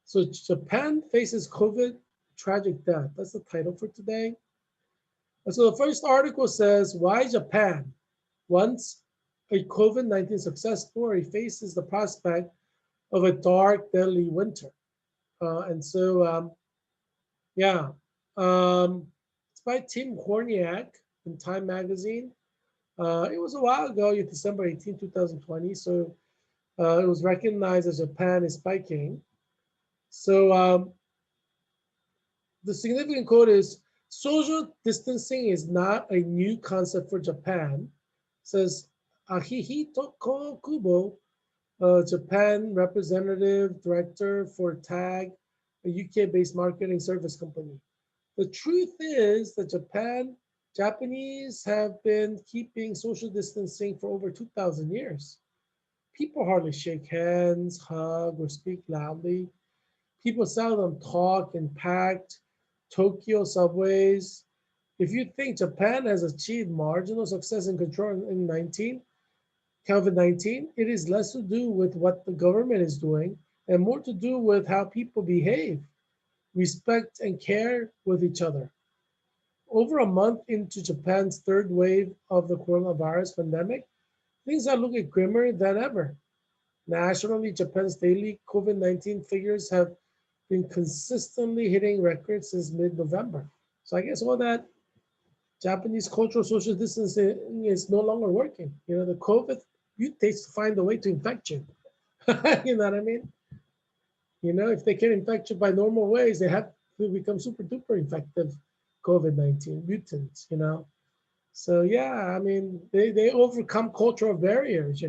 So Japan faces COVID tragic death. That's the title for today. So the first article says, why Japan, once a COVID-19 success story, faces the prospect of a dark, deadly winter. It's by Tim Horniak in Time Magazine. It was a while ago, December 18, 2020. So it was recognized as Japan is spiking. So the significant quote is, social distancing is not a new concept for Japan, says Akihito Kubo, Japan representative director for TAG, a UK-based marketing service company. The truth is that Japanese have been keeping social distancing for over 2,000 years. People hardly shake hands, hug, or speak loudly. People seldom talk in packed Tokyo subways. If you think Japan has achieved marginal success in controlling COVID-19, it is less to do with what the government is doing and more to do with how people behave, respect, and care with each other. Over a month into Japan's third wave of the coronavirus pandemic, things are looking grimmer than ever. Nationally, Japan's daily COVID-19 figures have been consistently hitting records since mid-November. So I guess all that Japanese cultural social distancing is no longer working. The COVID mutates to find a way to infect you. You know what I mean? If they can infect you by normal ways, they have to become super duper effective COVID-19 mutants, So yeah, I mean, they overcome cultural barriers,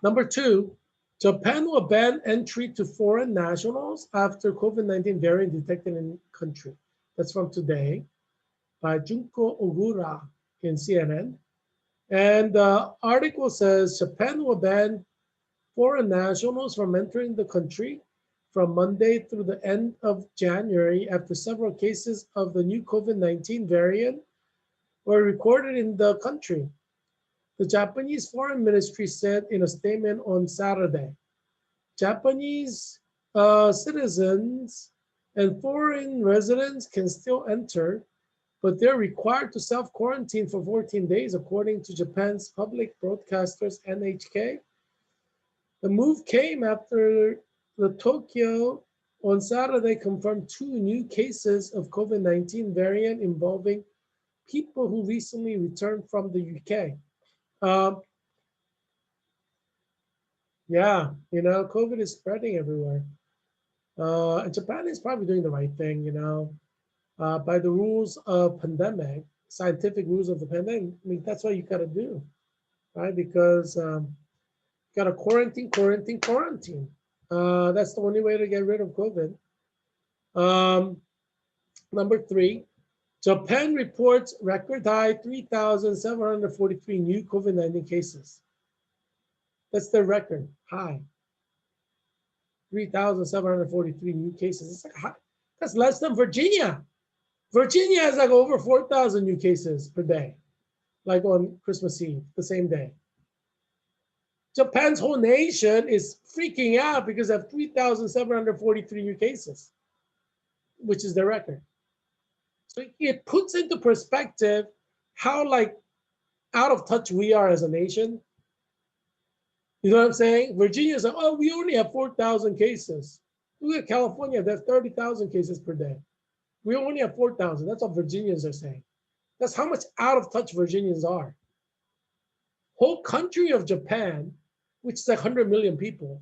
Number 2, Japan will ban entry to foreign nationals after COVID-19 variant detected in country. That's from today by Junko Ogura in CNN. And the article says Japan will ban foreign nationals from entering the country from Monday through the end of January after several cases of the new COVID-19 variant were recorded in the country. The Japanese Foreign Ministry said in a statement on Saturday, Japanese citizens and foreign residents can still enter, but they're required to self-quarantine for 14 days, according to Japan's public broadcasters NHK. The move came after the Tokyo on Saturday confirmed 2 new cases of COVID-19 variant involving people who recently returned from the UK. Yeah, COVID is spreading everywhere. And Japan is probably doing the right thing, by the rules of pandemic, scientific rules of the pandemic. I mean, that's what you got to do, right? Because you got to quarantine. That's the only way to get rid of COVID. Number 3, Japan reports record high 3,743 new COVID-19 cases. That's their record high. 3,743 new cases. It's like that's less than Virginia. Virginia has like over 4,000 new cases per day, like on Christmas Eve, the same day. Japan's whole nation is freaking out because of 3,743 new cases, which is their record. So it puts into perspective how out of touch we are as a nation. You know what I'm saying? Virginia's like, oh, we only have 4,000 cases. Look at California, there's 30,000 cases per day. We only have 4,000. That's what Virginians are saying. That's how much out of touch Virginians are. Whole country of Japan, which is like 100 million people,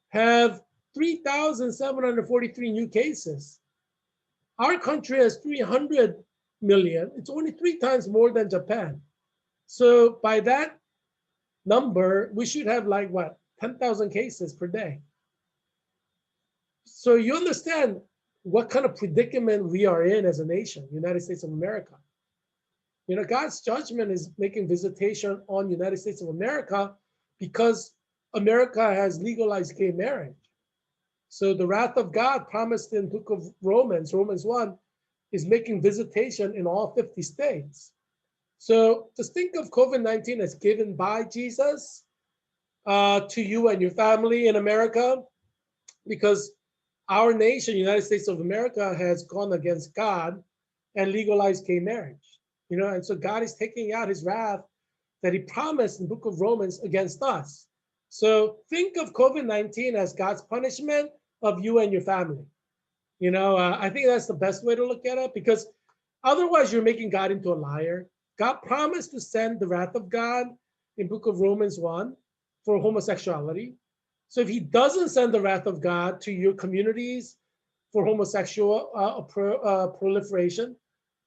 have 3,743 new cases. Our country has 300 million. It's only 3 times more than Japan. So by that number, we should have 10,000 cases per day. So you understand what kind of predicament we are in as a nation, United States of America. God's judgment is making visitation on United States of America because America has legalized gay marriage. So the wrath of God promised in the book of Romans 1, is making visitation in all 50 states. So just think of COVID-19 as given by Jesus to you and your family in America, because our nation, United States of America, has gone against God and legalized gay marriage. And so God is taking out his wrath that he promised in the book of Romans against us. So think of COVID-19 as God's punishment of you and your family. I think that's the best way to look at it, because otherwise you're making God into a liar. God promised to send the wrath of God in book of Romans 1 for homosexuality. So if he doesn't send the wrath of God to your communities for homosexual proliferation,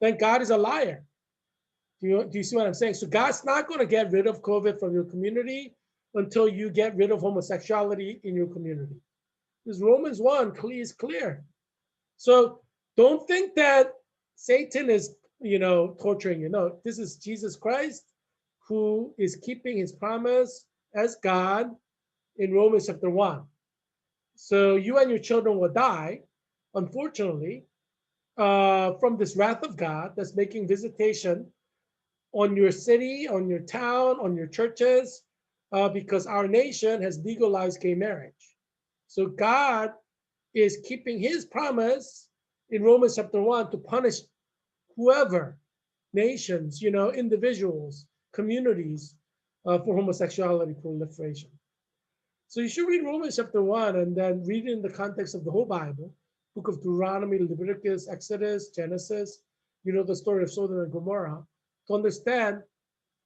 then God is a liar. Do you see what I'm saying? So God's not going to get rid of COVID from your community until you get rid of homosexuality in your community. Because Romans 1 is clear. So don't think that Satan is, torturing you. No, this is Jesus Christ who is keeping his promise as God in Romans chapter 1. So you and your children will die, unfortunately, from this wrath of God that's making visitation on your city, on your town, on your churches, because our nation has legalized gay marriage. So God is keeping his promise in Romans chapter 1 to punish whoever, nations, individuals, communities, for homosexuality proliferation. So you should read Romans chapter 1 and then read it in the context of the whole Bible, book of Deuteronomy, Leviticus, Exodus, Genesis, the story of Sodom and Gomorrah, to understand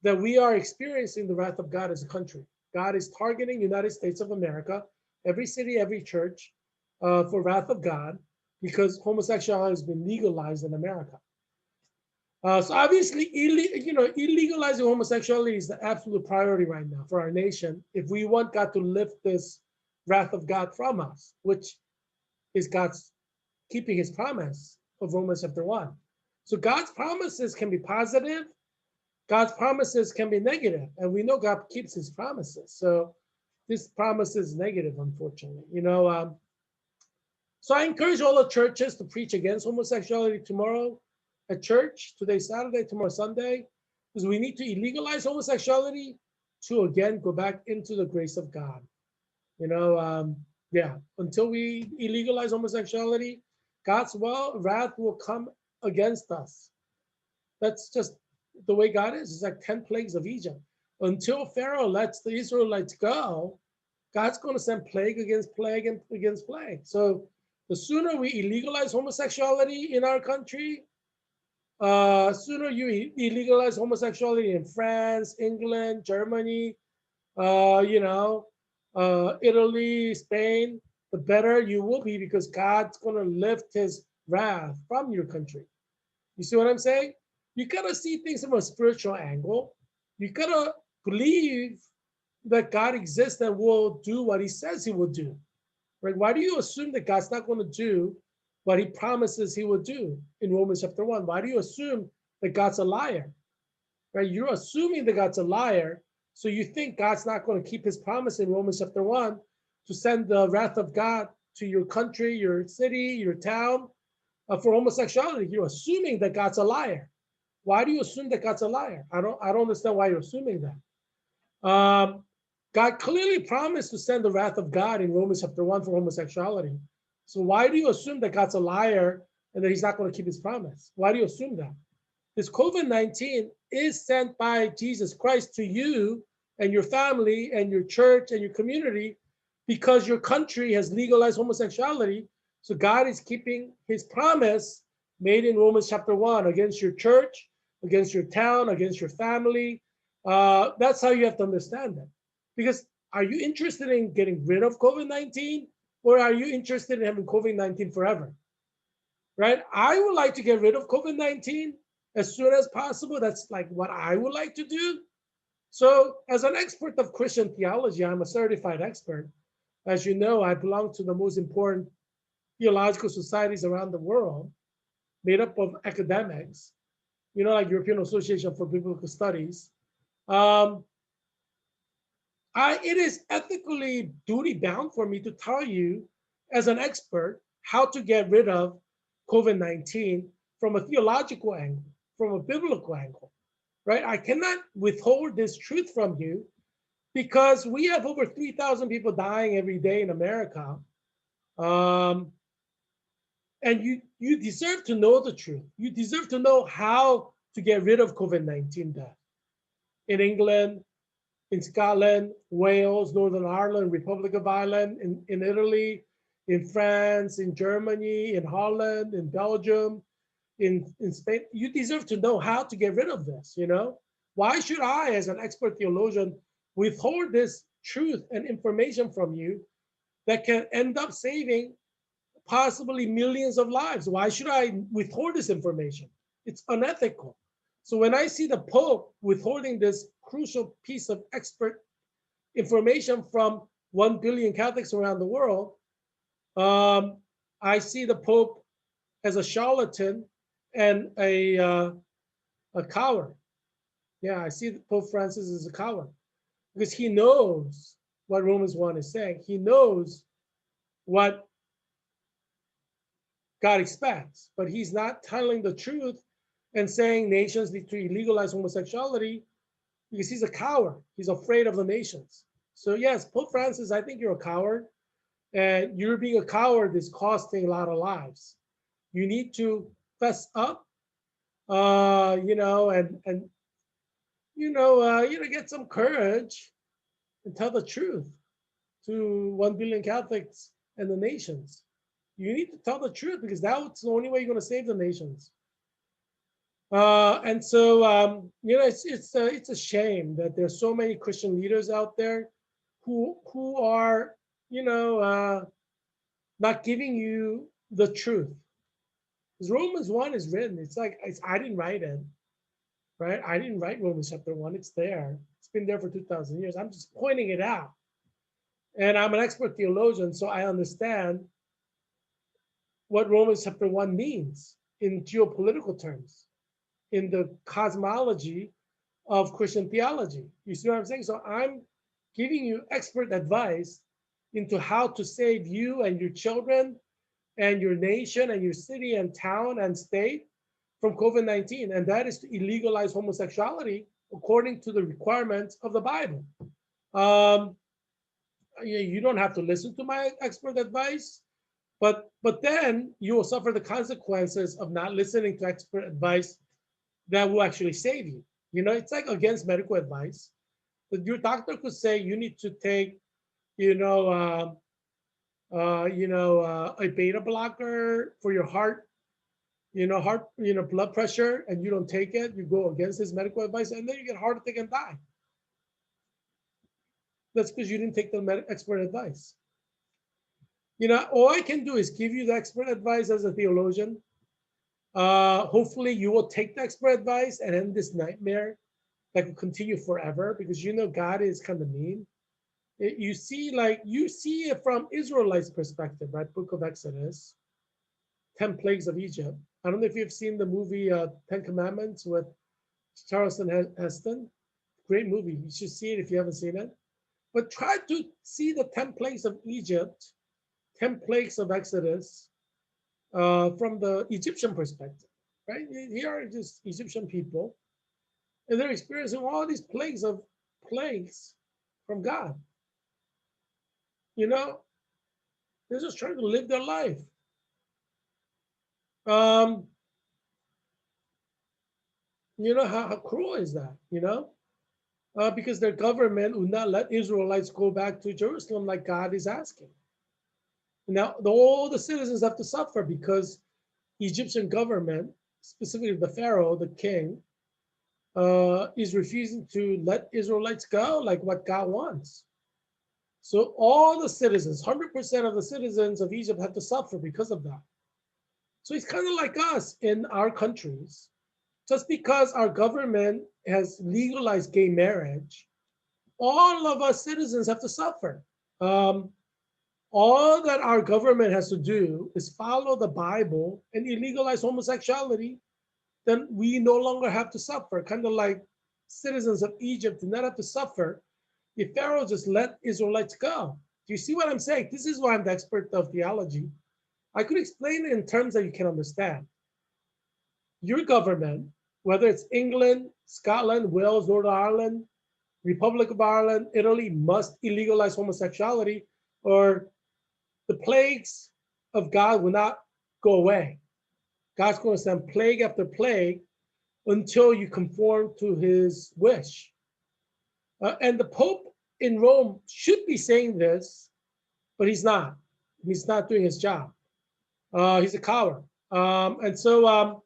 that we are experiencing the wrath of God as a country. God is targeting United States of America, every city, every church, for wrath of God, because homosexuality has been legalized in America. So obviously, illegalizing homosexuality is the absolute priority right now for our nation if we want God to lift this wrath of God from us, which is God's keeping his promise of Romans chapter 1. So God's promises can be positive, God's promises can be negative, and we know God keeps his promises. So this promise is negative, unfortunately. So I encourage all the churches to preach against homosexuality tomorrow at church. Today, Saturday, tomorrow, Sunday, because we need to illegalize homosexuality to again go back into the grace of God. Yeah, until we illegalize homosexuality, God's wrath will come against us. That's just the way God is. It's like 10 plagues of Egypt. Until Pharaoh lets the Israelites go, God's going to send plague against plague and against plague. So the sooner we illegalize homosexuality in our country, sooner you illegalize homosexuality in France, England, Germany, Italy, Spain, the better you will be, because God's going to lift his wrath from your country. You see what I'm saying? You got to see things from a spiritual angle. You got to believe that God exists and will do what he says he will do. Right? Why do you assume that God's not going to do what he promises he will do in Romans chapter 1? Why do you assume that God's a liar? Right? You're assuming that God's a liar, so you think God's not going to keep his promise in Romans chapter 1 to send the wrath of God to your country, your city, your town for homosexuality. You're assuming that God's a liar. Why do you assume that God's a liar? I don't understand why you're assuming that. God clearly promised to send the wrath of God in Romans chapter 1 for homosexuality. So why do you assume that God's a liar and that he's not going to keep his promise? Why do you assume that? This COVID-19 is sent by Jesus Christ to you and your family and your church and your community because your country has legalized homosexuality. So God is keeping his promise made in Romans chapter 1 against your church, against your town, against your family. That's how you have to understand it. Because are you interested in getting rid of COVID-19, or are you interested in having COVID-19 forever? Right? I would like to get rid of COVID-19 as soon as possible. That's like what I would like to do. So as an expert of Christian theology, I'm a certified expert. As you know, I belong to the most important theological societies around the world, made up of academics, like European Association for Biblical Studies. It is ethically duty bound for me to tell you as an expert how to get rid of COVID-19 from a theological angle, from a biblical angle, right? I cannot withhold this truth from you because we have over 3,000 people dying every day in America. And you deserve to know the truth. You deserve to know how to get rid of COVID-19 death. In England, in Scotland, Wales, Northern Ireland, Republic of Ireland, in Italy, in France, in Germany, in Holland, in Belgium, in Spain. You deserve to know how to get rid of this, Why should I, as an expert theologian, withhold this truth and information from you that can end up saving possibly millions of lives? Why should I withhold this information? It's unethical. So when I see the Pope withholding this crucial piece of expert information from 1 billion Catholics around the world, I see the Pope as a charlatan and a coward. Yeah, I see Pope Francis as a coward because he knows what Romans 1 is saying. He knows what God expects, but he's not telling the truth and saying nations need to legalize homosexuality because he's a coward. He's afraid of the nations. So yes, Pope Francis, I think you're a coward, and you're being a coward is costing a lot of lives. You need to fess up, get some courage and tell the truth to 1 billion Catholics and the nations. You need to tell the truth because that's the only way you're going to save the nations. And so, it's a shame that there's so many Christian leaders out there who are, not giving you the truth. Because Romans 1 is written. I didn't write it, right? I didn't write Romans chapter 1. It's there. It's been there for 2,000 years. I'm just pointing it out. And I'm an expert theologian, so I understand what Romans chapter 1 means in geopolitical terms, in the cosmology of Christian theology. You see what I'm saying? So I'm giving you expert advice into how to save you and your children and your nation and your city and town and state from COVID-19, and that is to illegalize homosexuality according to the requirements of the Bible. Um, you don't have to listen to my expert advice, but then you will suffer the consequences of not listening to expert advice that will actually save you. You know, it's like against medical advice. That your doctor could say you need to take, you know, a beta blocker for your heart, blood pressure, and you don't take it. You go against his medical advice, and then you get a heart attack and die. That's because you didn't take the expert advice. You know, all I can do is give you the expert advice as a theologian. Hopefully, you will take the expert advice and end this nightmare that will continue forever, because you know God is kind of mean. You see it from Israelites' perspective, right? Book of Exodus, 10 plagues of Egypt. I don't know if you've seen the movie 10 Commandments with Charleston Heston. Great movie. You should see it if you haven't seen it. But try to see the 10 plagues of Egypt, 10 plagues of Exodus from the Egyptian perspective, right? Here are just Egyptian people, and they're experiencing all these plagues from God. You know, they're just trying to live their life. You know, how cruel is that, you know? Because their government would not let Israelites go back to Jerusalem like God is asking. Now, all the citizens have to suffer because Egyptian government, specifically the Pharaoh, the king, is refusing to let Israelites go like what God wants. So all the citizens, 100% of the citizens of Egypt have to suffer because of that. So it's kind of like us in our countries. Just because our government has legalized gay marriage, all of us citizens have to suffer. All that our government has to do is follow the Bible and illegalize homosexuality, then we no longer have to suffer. Kind of like citizens of Egypt did not have to suffer if Pharaoh just let Israelites go. Do you see what I'm saying? This is why I'm the expert of theology. I could explain it in terms that you can understand. Your government, whether it's England, Scotland, Wales, Northern Ireland, Republic of Ireland, Italy, must illegalize homosexuality, or the plagues of God will not go away. God's going to send plague after plague until you conform to his wish. And the Pope in Rome should be saying this, but he's not. He's not doing his job. He's a coward. And so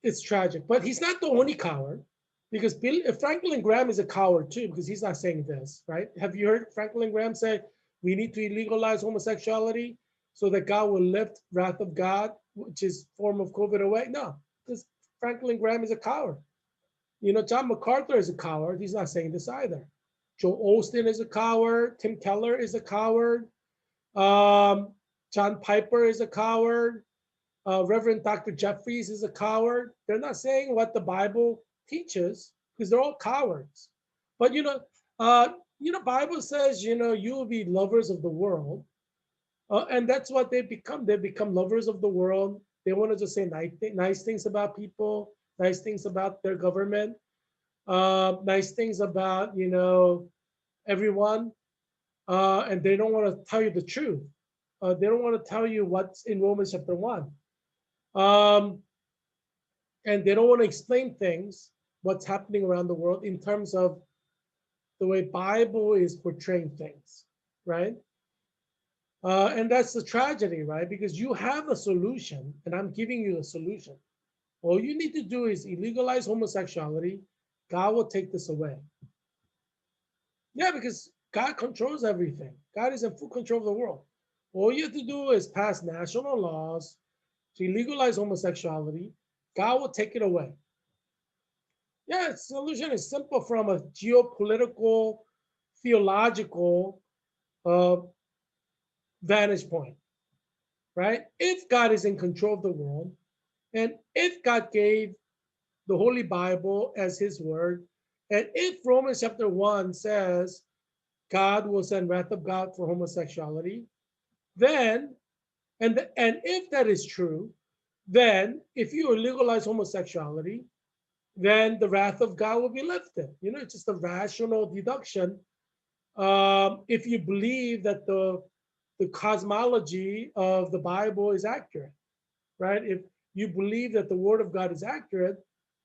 it's tragic. But he's not the only coward, because Franklin Graham is a coward too, because he's not saying this, right? Have you heard Franklin Graham say, we need to illegalize homosexuality so that God will lift wrath of God, which is form of COVID, away? No, because Franklin Graham is a coward. You know, John MacArthur is a coward. He's not saying this either. Joel Osteen is a coward. Tim Keller is a coward. John Piper is a coward. Reverend Dr. Jeffries is a coward. They're not saying what the Bible teaches, because they're all cowards. But Bible says, you will be lovers of the world, and that's what they become. They become lovers of the world. They want to just say nice things about people, nice things about their government, nice things about everyone, and they don't want to tell you the truth. They don't want to tell you what's in Romans chapter 1. And they don't want to explain things, what's happening around the world in terms of the way Bible is portraying things, right? And that's the tragedy, right? Because you have a solution, and I'm giving you a solution. All you need to do is illegalize homosexuality. God will take this away. Yeah, because God controls everything. God is in full control of the world. All you have to do is pass national laws to legalize homosexuality. God will take it away. Yeah, the solution is simple from a geopolitical, theological vantage point, right? If God is in control of the world, and if God gave the Holy Bible as his word, and if Romans chapter 1 says God will send wrath of God for homosexuality, then And if that is true, then if you legalize homosexuality, then the wrath of God will be lifted. You know, it's just a rational deduction. If you believe that the cosmology of the Bible is accurate, right? If you believe that the Word of God is accurate,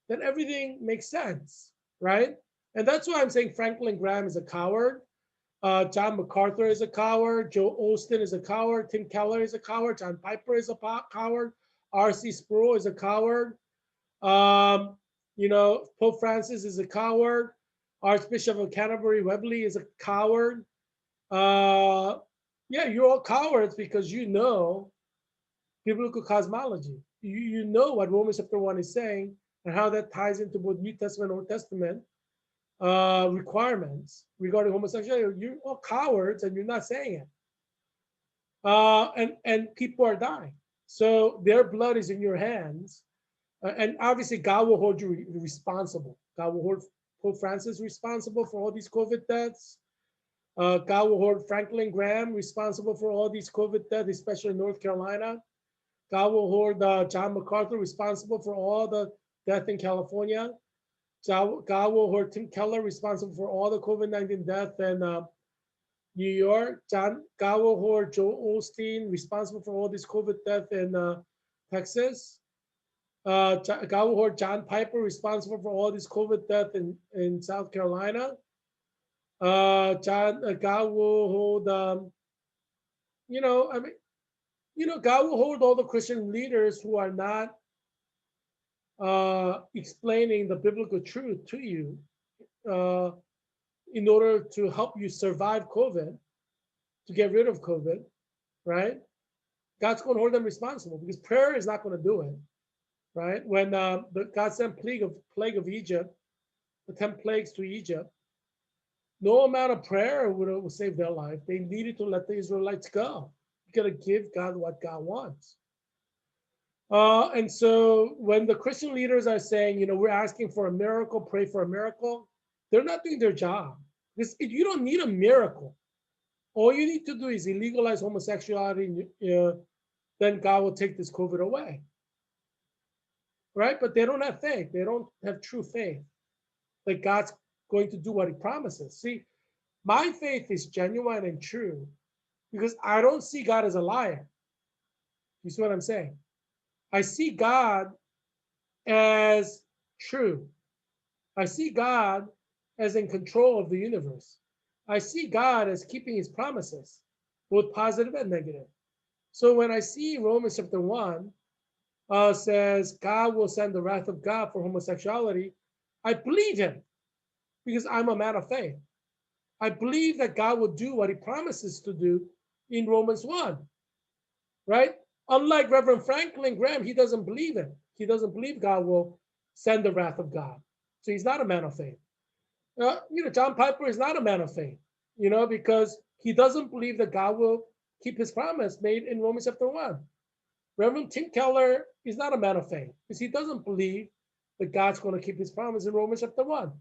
then everything makes sense, right? And that's why I'm saying Franklin Graham is a coward. John MacArthur is a coward. Joe Osteen is a coward. Tim Keller is a coward. John Piper is a coward. R.C. Sproul is a coward. Um, you know, Pope Francis is a coward. Archbishop of Canterbury Webley is a coward. Uh, yeah, you're all cowards because you know biblical cosmology. You know what Romans chapter 1 is saying and how that ties into both New Testament and Old Testament requirements regarding homosexuality. You're all cowards and you're not saying it. And people are dying. So their blood is in your hands. And obviously, God will hold you responsible. God will hold Pope Francis responsible for all these COVID deaths. God will hold Franklin Graham responsible for all these COVID deaths, especially in North Carolina. God will hold John MacArthur responsible for all the death in California. God will hold Tim Keller responsible for all the COVID-19 death in New York. God will hold Joe Osteen responsible for all this COVID death in Texas. God will hold John Piper responsible for all this COVID death in South Carolina. God will hold, you know, I mean, you know, God will hold all the Christian leaders who are not explaining the biblical truth to you uh, in order to help you survive COVID, to get rid of COVID, right? God's going to hold them responsible because prayer is not going to do it, right? When God sent plague of Egypt, the 10 plagues to Egypt, no amount of prayer would save their life. They needed to let the Israelites go. You got to give God what God wants. And so when the Christian leaders are saying, you know, we're asking for a miracle, pray for a miracle, they're not doing their job. Because you don't need a miracle. All you need to do is illegalize homosexuality, then God will take this COVID away. Right? But they don't have faith. They don't have true faith that God's going to do what he promises. See, my faith is genuine and true because I don't see God as a liar. You see what I'm saying? I see God as true. I see God as in control of the universe. I see God as keeping his promises, both positive and negative. So when I see Romans chapter 1 says God will send the wrath of God for homosexuality, I believe him because I'm a man of faith. I believe that God will do what he promises to do in Romans 1, right? Unlike Reverend Franklin Graham, he doesn't believe it. He doesn't believe God will send the wrath of God. So he's not a man of faith. You know, John Piper is not a man of faith, you know, because he doesn't believe that God will keep his promise made in Romans chapter 1. Reverend Tim Keller is not a man of faith because he doesn't believe that God's going to keep his promise in Romans chapter 1.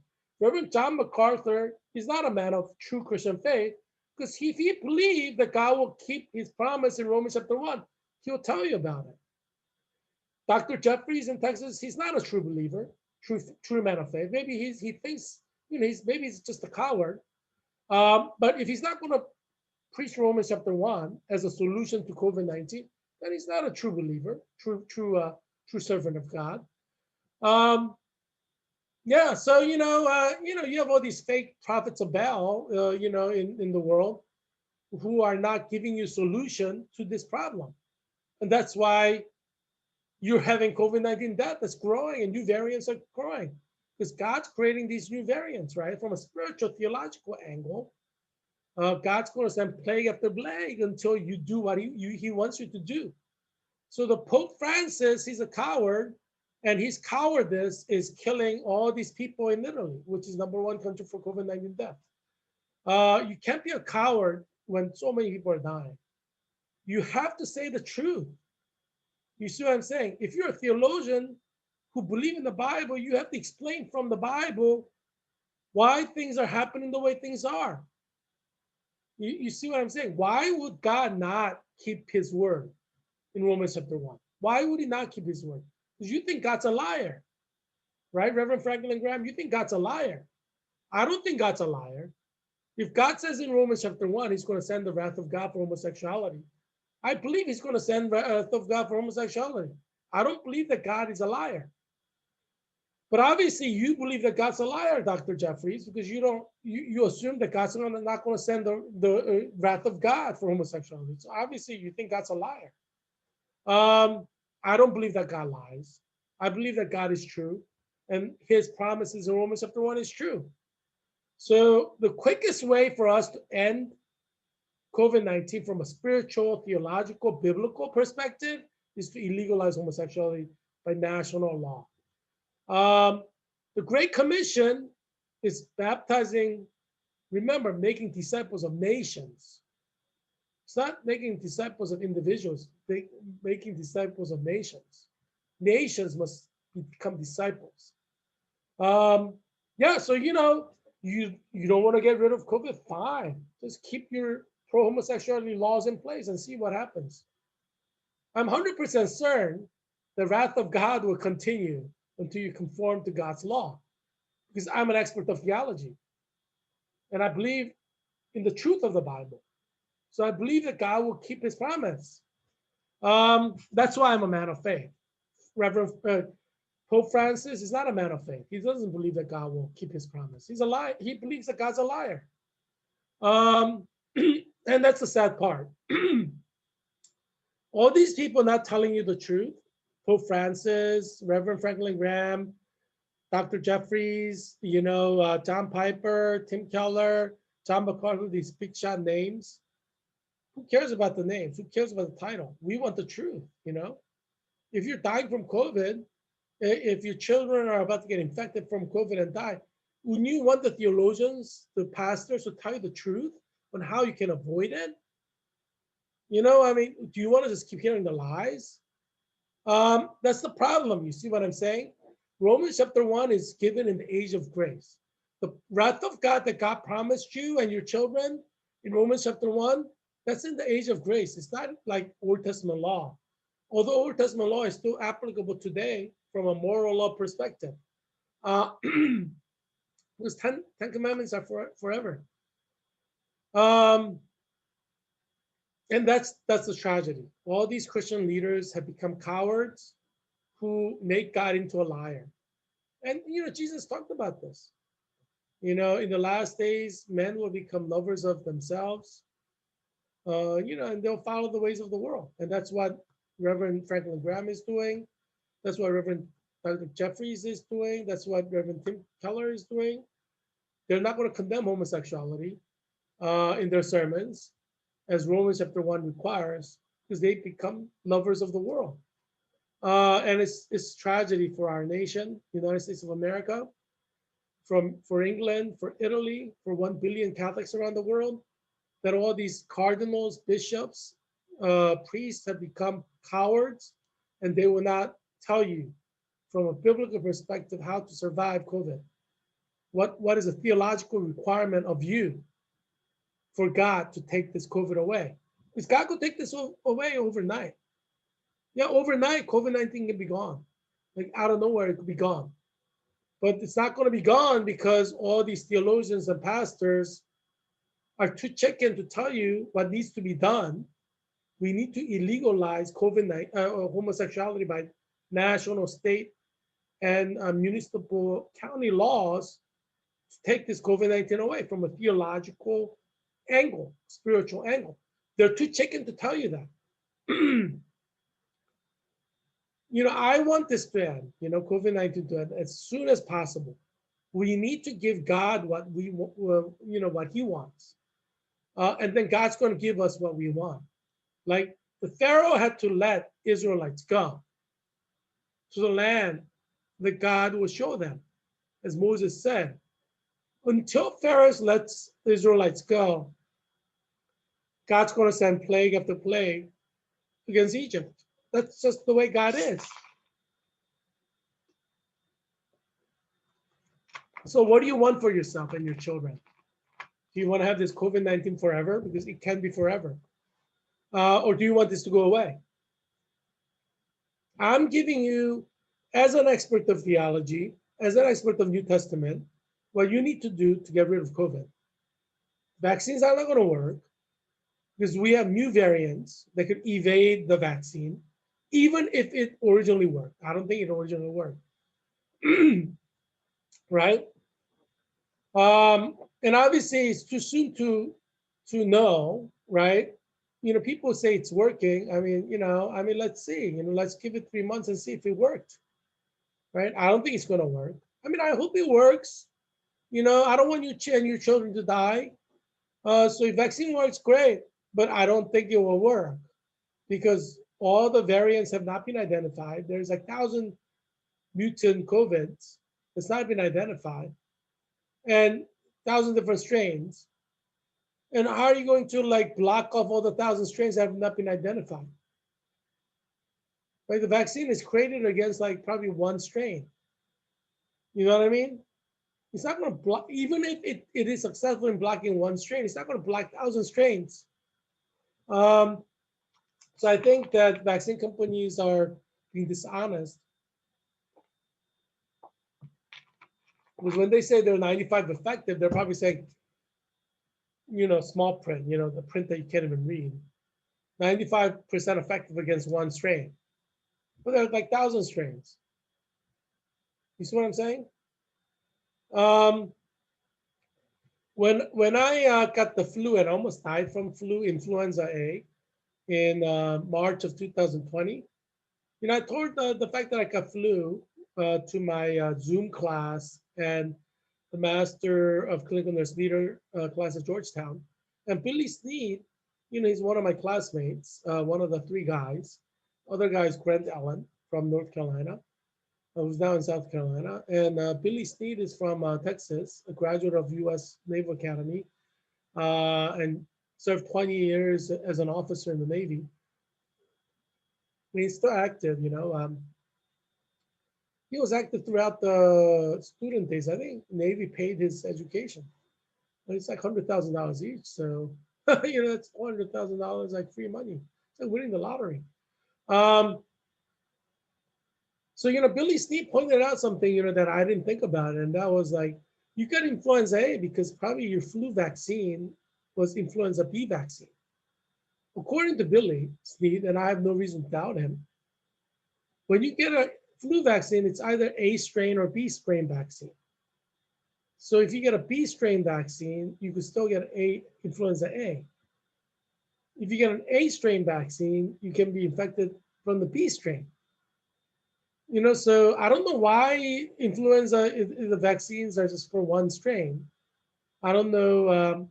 Reverend John MacArthur is not a man of true Christian faith because if he believed that God will keep his promise in Romans chapter 1, he'll tell you about it. Dr. Jeffries in Texas, he's not a true believer, true man of faith. Maybe he thinks, you know, maybe he's just a coward. But if he's not going to preach Romans chapter 1 as a solution to COVID-19, then he's not a true believer, true servant of God. Yeah, so you have all these fake prophets of Baal, in the world, who are not giving you solution to this problem, and that's why you're having COVID-19 death that's growing and new variants are growing because God's creating these new variants, right? From a spiritual theological angle, God's going to send plague after plague until you do what he wants you to do. So the Pope Francis, he's a coward, and his cowardice is killing all these people in Italy, which is number one country for COVID-19 death. You can't be a coward when so many people are dying. You have to say the truth. You see what I'm saying? If you're a theologian who believe in the Bible, you have to explain from the Bible why things are happening the way things are. You see what I'm saying? Why would God not keep his word? in Romans chapter 1. Why would he not keep his word? Because you think God's a liar, right? Reverend Franklin Graham, you think God's a liar. I don't think God's a liar. If God says in Romans chapter 1, he's going to send the wrath of God for homosexuality, I believe he's going to send wrath of God for homosexuality. I don't believe that God is a liar. But obviously you believe that God's a liar, Dr. Jeffries, because you assume that God's not going to send the wrath of God for homosexuality. So obviously you think God's a liar. I don't believe that God lies. I believe that God is true, and his promises in Romans chapter 1 is true. So the quickest way for us to end COVID-19 from a spiritual, theological, biblical perspective is to illegalize homosexuality by national law. The Great Commission is baptizing, remember, making disciples of nations. It's not making disciples of individuals, making disciples of nations. Nations must become disciples. Yeah, so you don't want to get rid of COVID, fine. Just keep your pro-homosexuality laws in place and see what happens. I'm 100% certain the wrath of God will continue until you conform to God's law, because I'm an expert of theology and I believe in the truth of the Bible. So I believe that God will keep his promise. That's why I'm a man of faith. Reverend Pope Francis is not a man of faith. He doesn't believe that God will keep his promise. He's a liar. He believes that God's a liar. And that's the sad part. All these people not telling you the truth, Pope Francis, Reverend Franklin Graham, Dr. Jeffries, John Piper, Tim Keller, John MacArthur, these big shot names. Who cares about the names? Who cares about the title? We want the truth, If you're dying from COVID, if your children are about to get infected from COVID and die, wouldn't you want the theologians, the pastors to tell you the truth on how you can avoid it? Do you want to just keep hearing the lies? That's the problem. You see what I'm saying? Romans chapter 1 is given in the age of grace. The wrath of God that God promised you and your children in Romans chapter 1, that's in the age of grace. It's not like Old Testament law. Although Old Testament law is still applicable today from a moral law perspective. Because 10 commandments are forever. And that's the tragedy. All these Christian leaders have become cowards who make God into a liar. And Jesus talked about this. In the last days, men will become lovers of themselves. And they'll follow the ways of the world. And that's what Reverend Franklin Graham is doing. That's what Reverend Dr. Jeffries is doing. That's what Reverend Tim Keller is doing. They're not going to condemn homosexuality in their sermons, as Romans chapter 1 requires, because they become lovers of the world. And it's tragedy for our nation, United States of America, for England, for Italy, for 1 billion Catholics around the world, that all these cardinals, bishops, priests have become cowards, and they will not tell you from a biblical perspective how to survive COVID. What is a theological requirement of you for God to take this COVID away? Because God could take this away overnight. Yeah, overnight, COVID-19 can be gone. Like out of nowhere, it could be gone. But it's not going to be gone because all these theologians and pastors are too chicken to tell you what needs to be done. We need to illegalize homosexuality by national, state, and municipal county laws to take this COVID-19 away from a theological angle, spiritual angle. They're too chicken to tell you that. I want this to end, COVID-19 to end as soon as possible. We need to give God what what he wants. And then God's going to give us what we want. Like the Pharaoh had to let Israelites go to the land that God will show them, as Moses said. Until Pharaoh lets the Israelites go, God's going to send plague after plague against Egypt. That's just the way God is. So what do you want for yourself and your children? Do you want to have this COVID-19 forever? Because it can be forever. Or do you want this to go away? I'm giving you, as an expert of theology, as an expert of New Testament, what you need to do to get rid of COVID. Vaccines are not going to work because we have new variants that could evade the vaccine, even if it originally worked. I don't think it originally worked. Right? And obviously, it's too soon to know, right? People say it's working. Let's see. Let's give it 3 months and see if it worked, right? I don't think it's going to work. I hope it works. I don't want you and your children to die. So if vaccine works, great, but I don't think it will work because all the variants have not been identified. There's like 1,000 mutant COVIDs that's not been identified, and 1,000 different strains. And how are you going to like block off all the 1,000 strains that have not been identified? Right? The vaccine is created against like probably one strain. You know what I mean? It's not going to block, even if it is successful in blocking one strain, it's not going to block 1,000 strains. So I think that vaccine companies are being dishonest because when they say they're 95 effective, they're probably saying, small print, the print that you can't even read. 95% effective against one strain. But there's like 1,000 strains. You see what I'm saying? Um, when I got the flu and almost died from influenza A in March of 2020, I told the fact that I got flu to my Zoom class and the Master of Clinical Nurse Leader class at Georgetown. And Billy Sneed, he's one of my classmates, one of the three guys. Other guy is Grant Allen from North Carolina, who's now in South Carolina. And Billy Sneed is from Texas, a graduate of U.S. Naval Academy, and served 20 years as an officer in the Navy. He's still active, he was active throughout the student days. I think Navy paid his education. But it's like $100,000 each. So, that's $400,000 like free money. It's like winning the lottery. So, Billy Steve pointed out something, that I didn't think about. And that was like, you got influenza A because probably your flu vaccine was influenza B vaccine. According to Billy Sneed, and I have no reason to doubt him, when you get a flu vaccine, it's either A strain or B strain vaccine. So if you get a B strain vaccine, you could still get influenza A. If you get an A strain vaccine, you can be infected from the B strain. So I don't know why influenza, the vaccines are just for one strain. I don't know,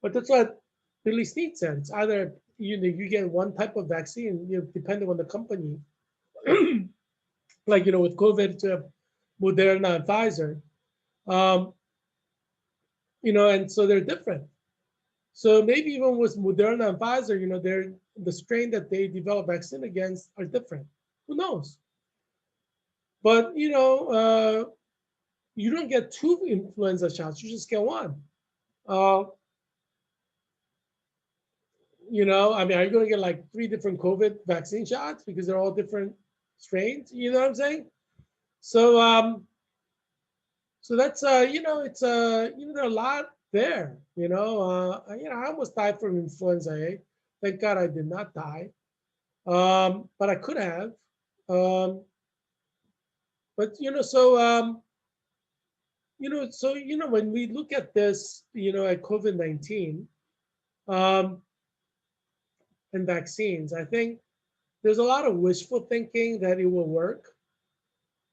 but that's what Billy Sneed said. It's either you get one type of vaccine, depending on the company. Like with COVID, to have Moderna and Pfizer, and so they're different. So maybe even with Moderna and Pfizer, they're the strain that they develop vaccine against are different. Who knows? But you don't get two influenza shots; you just get one. Are you going to get like 3 different COVID vaccine shots because they're all different strains? You know what I'm saying? So, so that's it's there are a lot there. I almost died from influenza A. Thank God I did not die, but I could have. But when we look at this, at COVID-19 and vaccines, I think there's a lot of wishful thinking that it will work,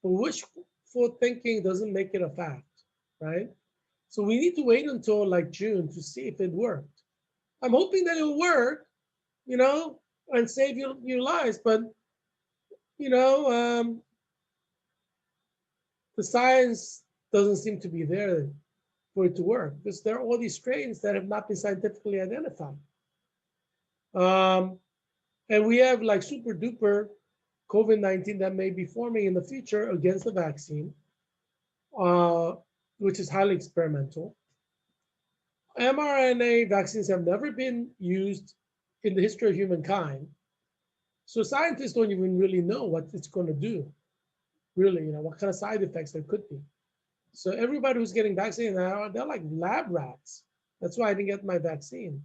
but wishful thinking doesn't make it a fact, right? So we need to wait until like June to see if it worked. I'm hoping that it'll work, and save your lives, but the science doesn't seem to be there for it to work because there are all these strains that have not been scientifically identified. And we have like super duper COVID-19 that may be forming in the future against the vaccine, which is highly experimental. mRNA vaccines have never been used in the history of humankind. So scientists don't even really know what it's going to do, really, what kind of side effects there could be. So everybody who's getting vaccinated now, they're like lab rats. That's why I didn't get my vaccine.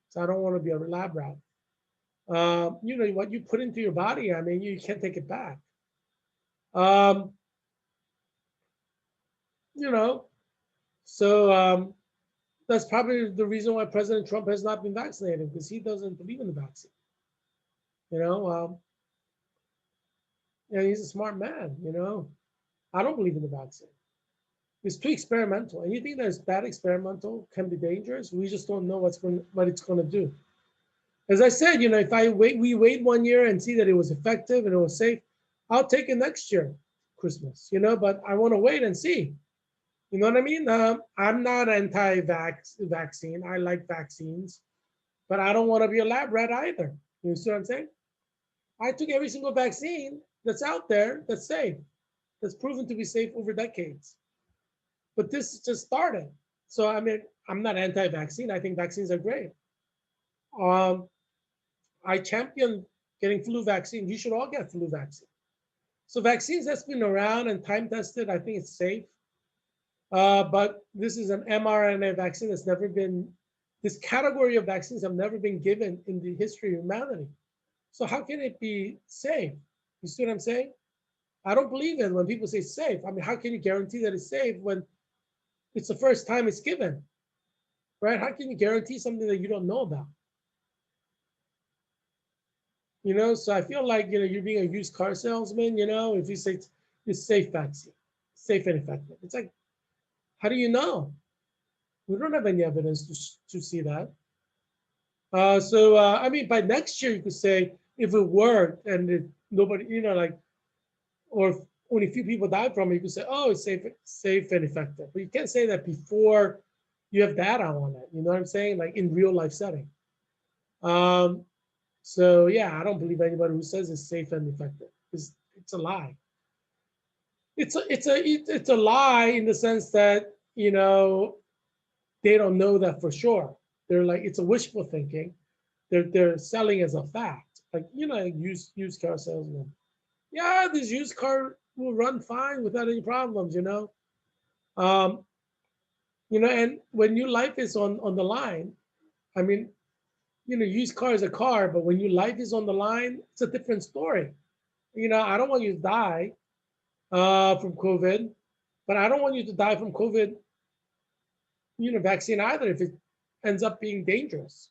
So I don't want to be a lab rat. What you put into your body, I mean, you can't take it back. Um, you know, so that's probably the reason why President Trump has not been vaccinated, because he doesn't believe in the vaccine. You know, he's a smart man. I don't believe in the vaccine. It's too experimental. Anything that is bad experimental can be dangerous. We just don't know what it's going to do. As I said, if we wait 1 year and see that it was effective and it was safe, I'll take it next year, Christmas. But I want to wait and see. You know what I mean? I'm not anti-vaccine. I like vaccines, but I don't want to be a lab rat either. You see what I'm saying? I took every single vaccine that's out there that's safe, that's proven to be safe over decades. But this just started. So, I mean, I'm not anti-vaccine. I think vaccines are great. I champion getting flu vaccine. You should all get flu vaccine. So vaccines that's been around and time tested, I think it's safe. But this is an mRNA vaccine that's never been, this category of vaccines have never been given in the history of humanity. So how can it be safe? You see what I'm saying? I don't believe it when people say safe. I mean, how can you guarantee that it's safe when it's the first time it's given, right? How can you guarantee something that you don't know about? So I feel like, you're being a used car salesman, if you say it's safe vaccine, safe and effective. It's like, how do you know? We don't have any evidence to see that. I mean, by next year, you could say if it worked and nobody, or if only a few people died from it, you could say, oh, it's safe and effective. But you can't say that before you have data on it. You know what I'm saying? Like in real life setting. So yeah, I don't believe anybody who says it's safe and effective. It's a lie. It's a lie in the sense that they don't know that for sure. They're like, it's a wishful thinking. They're selling as a fact. Like used car salesman. Yeah, this used car will run fine without any problems. Um, and when your life is on the line, I mean, used car is a car, but when your life is on the line, it's a different story. I don't want you to die from COVID, but I don't want you to die from COVID, vaccine either if it ends up being dangerous.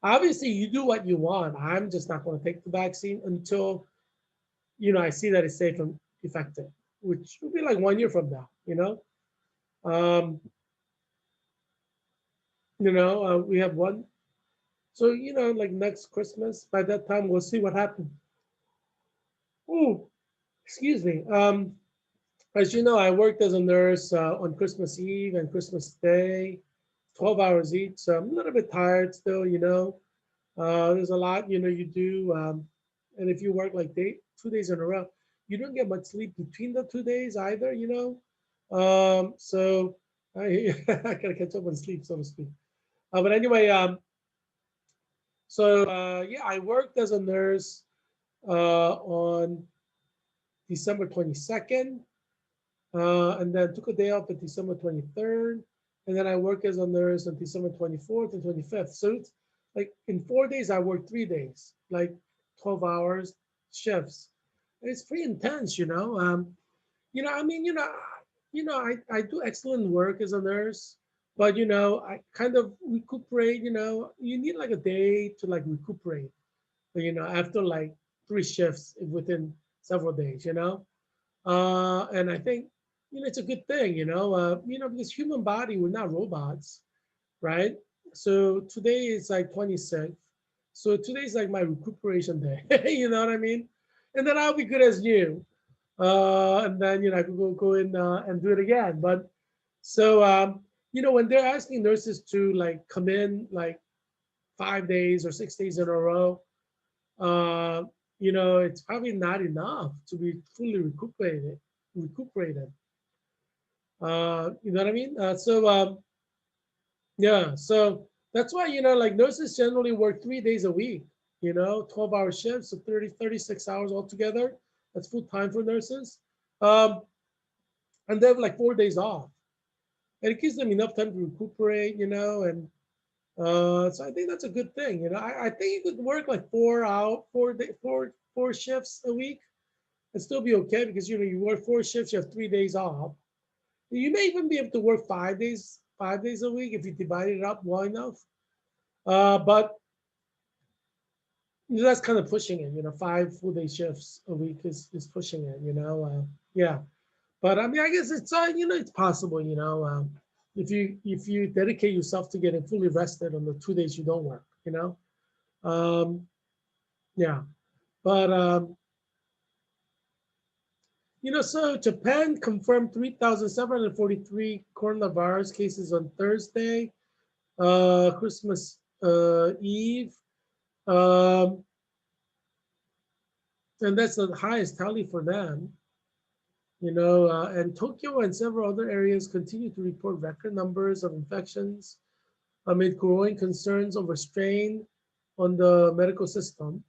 Obviously you do what you want. I'm just not going to take the vaccine until, I see that it's safe and effective, which will be like 1 year from now. Um, we have one. So, like next Christmas, by that time, we'll see what happens. Oh, excuse me. As you know, I worked as a nurse on Christmas Eve and Christmas Day, 12 hours each. So I'm a little bit tired still, there's a lot, you do. And if you work like 2 days in a row, you don't get much sleep between the 2 days either, So I, I gotta catch up on sleep, so to speak. But anyway, yeah, I worked as a nurse on December 22nd, and then took a day off at December 23rd, and then I worked as a nurse on December 24th and 25th. So it's like in 4 days, I worked 3 days, like 12 hours shifts. And it's pretty intense, I mean, I do excellent work as a nurse, but I kind of recuperate. You need like a day to like recuperate. After like 3 shifts within several days. And I think it's a good thing. Because human body, we're not robots, right? So today is like 26th. So today is like my recuperation day. You know what I mean? And then I'll be good as new. And then I could go in and do it again. But so when they're asking nurses to like come in like 5 days or 6 days in a row, uh, it's probably not enough to be fully recuperated. You know what I mean? Yeah, so that's why like nurses generally work 3 days a week. you know, 12-hour shifts, so 36 hours altogether. That's full time for nurses. Um, and they have like 4 days off. And it gives them enough time to recuperate, you know, and so I think that's a good thing. You know, I think you could work like 4 shifts a week and still be okay because you know you work 4 shifts, you have 3 days off. You may even be able to work 5 days a week if you divide it up well enough. But that's kind of pushing it. You know, 5 full-day shifts a week is pushing it. You know, yeah. But I mean, I guess it's you know it's possible. You know, if you dedicate yourself to getting fully rested on the 2 days you don't work. You know, yeah. But you know, so Japan confirmed 3,743 coronavirus cases on Thursday, Christmas Eve, um, and that's the highest tally for them. You know, and Tokyo and several other areas continue to report record numbers of infections amid growing concerns over strain on the medical system.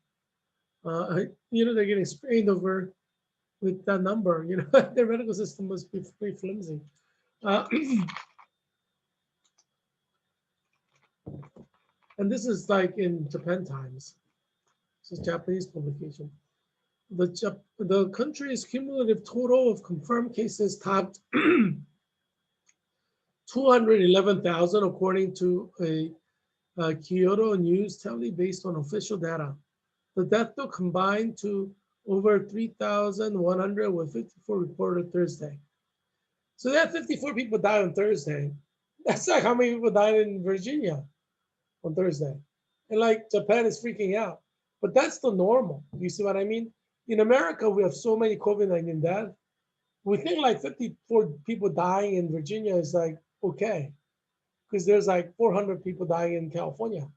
You know, they're getting strained over with that number. You know, their medical system must be pretty flimsy. Uh, and this is like in Japan Times. This is Japanese publication. The country's cumulative total of confirmed cases topped 211,000, according to a Kyoto News tally based on official data. The death toll combined to over 3,100 with 54 reported Thursday. So they had 54 people die on Thursday. That's like how many people died in Virginia on Thursday. And like Japan is freaking out. But that's the normal. You see what I mean? In America, we have so many COVID-19 deaths. We think like 54 people dying in Virginia is like okay, because there's like 400 people dying in California.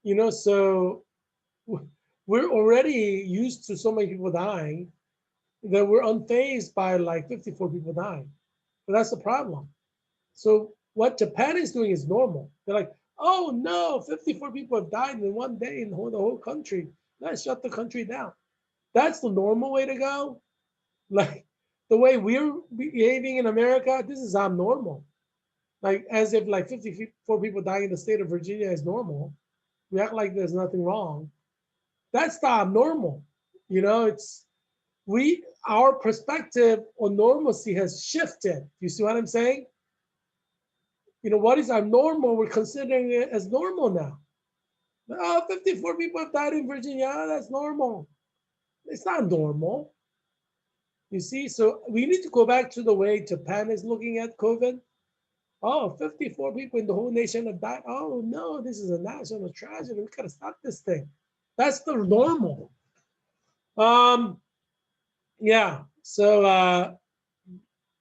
You know, so we're already used to so many people dying that we're unfazed by like 54 people dying. But that's the problem. So what Japan is doing is normal. They're like, oh no, 54 people have died in one day in the whole country. Let's shut the country down. That's the normal way to go. Like the way we're behaving in America, this is abnormal. Like as if like 54 people dying in the state of Virginia is normal. We act like there's nothing wrong. That's not normal. You know, it's our perspective on normalcy has shifted. You see what I'm saying? You know, what is our normal? We're considering it as normal now. Oh, 54 people have died in Virginia. Oh, that's normal. It's not normal. You see, so we need to go back to the way Japan is looking at COVID. Oh, 54 people in the whole nation have died. Oh no, this is a national tragedy. We gotta stop this thing. That's the normal. Um, yeah. So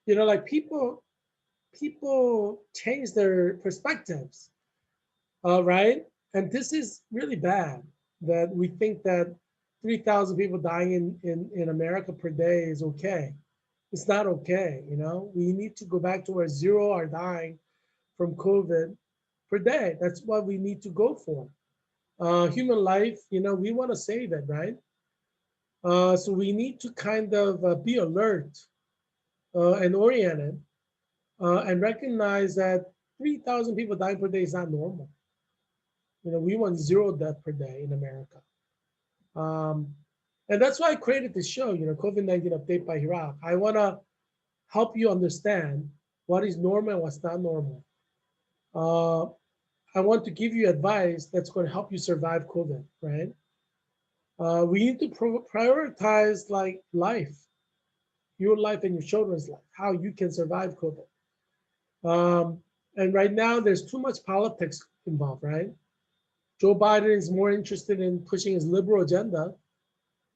you know, like people change their perspectives. Right? And this is really bad that we think that 3,000 people dying in America per day is okay. It's not okay. You know, we need to go back to where zero are dying from COVID per day. That's what we need to go for. Human life, you know, we want to save it, right? So we need to kind of be alert and oriented and recognize that 3,000 people dying per day is not normal. You know, we want zero death per day in America. Um, and that's why I created this show, you know, COVID-19 Update by Heerak. I want to help you understand what is normal and what's not normal. Uh, I want to give you advice that's going to help you survive COVID, right? We need to prioritize like life, your life and your children's life, how you can survive COVID. And right now, there's too much politics involved, right? Joe Biden is more interested in pushing his liberal agenda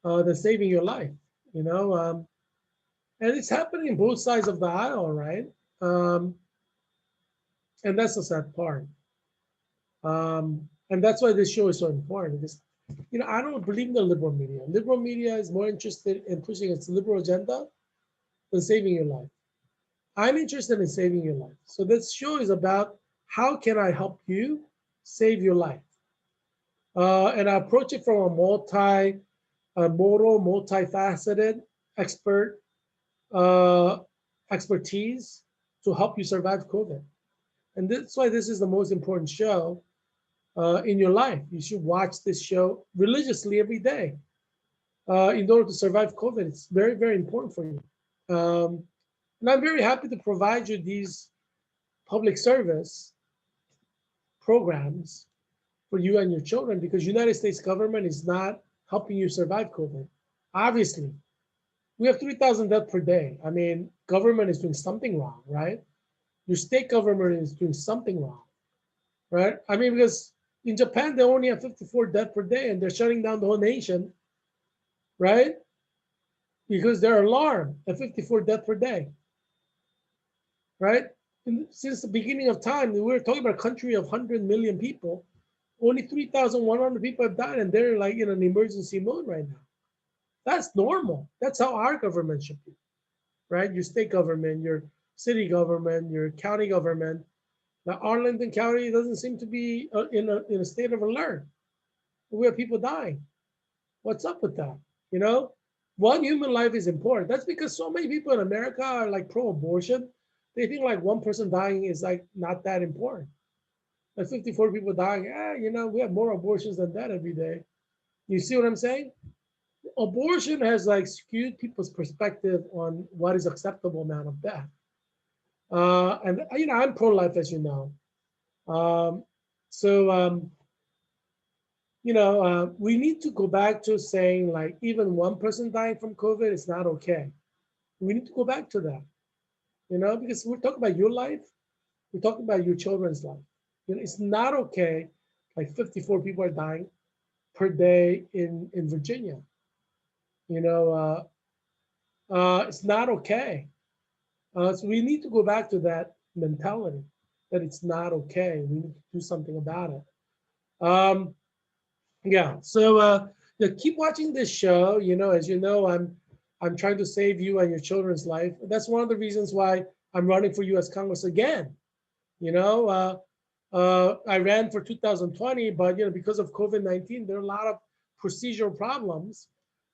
than saving your life, you know? And it's happening in both sides of the aisle, right? Um, and that's the sad part. And that's why this show is so important because, you know, I don't believe in the liberal media. Liberal media is more interested in pushing its liberal agenda than saving your life. I'm interested in saving your life. So this show is about how can I help you save your life? And I approach it from a modal, multifaceted expert uh, expertise to help you survive COVID. And that's why this is the most important show in your life. You should watch this show religiously every day in order to survive COVID. It's very, very important for you. Um, and I'm very happy to provide you these public service programs for you and your children because United States government is not helping you survive COVID. Obviously, we have 3,000 deaths per day. I mean, government is doing something wrong, right? Your state government is doing something wrong, right? I mean, because in Japan, they only have 54 deaths per day and they're shutting down the whole nation, right? Because they're alarmed at 54 deaths per day, right? And since the beginning of time, we were talking about a country of 100 million people. Only 3,100 people have died and they're like in an emergency mode right now. That's normal. That's how our government should be, right? Your state government, your city government, your county government. Now, Arlington County doesn't seem to be in a state of alert. We have people dying. What's up with that? You know, one human life is important. That's because so many people in America are like pro-abortion. They think like one person dying is like not that important. Like 54 people dying, you know, we have more abortions than that every day. You see what I'm saying? Abortion has like skewed people's perspective on what is acceptable amount of death. And you know, I'm pro-life, as you know. Um, so you know, we need to go back to saying like even one person dying from COVID is not okay. We need to go back to that, you know, because we're talking about your life, we're talking about your children's life. You know, it's not okay. Like 54 people are dying per day in Virginia. You know, it's not okay. So we need to go back to that mentality that it's not okay. We need to do something about it. Yeah. So yeah, keep watching this show. You know, as you know, I'm trying to save you and your children's life. That's one of the reasons why I'm running for U.S. Congress again. You know, I ran for 2020, but you know, because of COVID-19, there are a lot of procedural problems.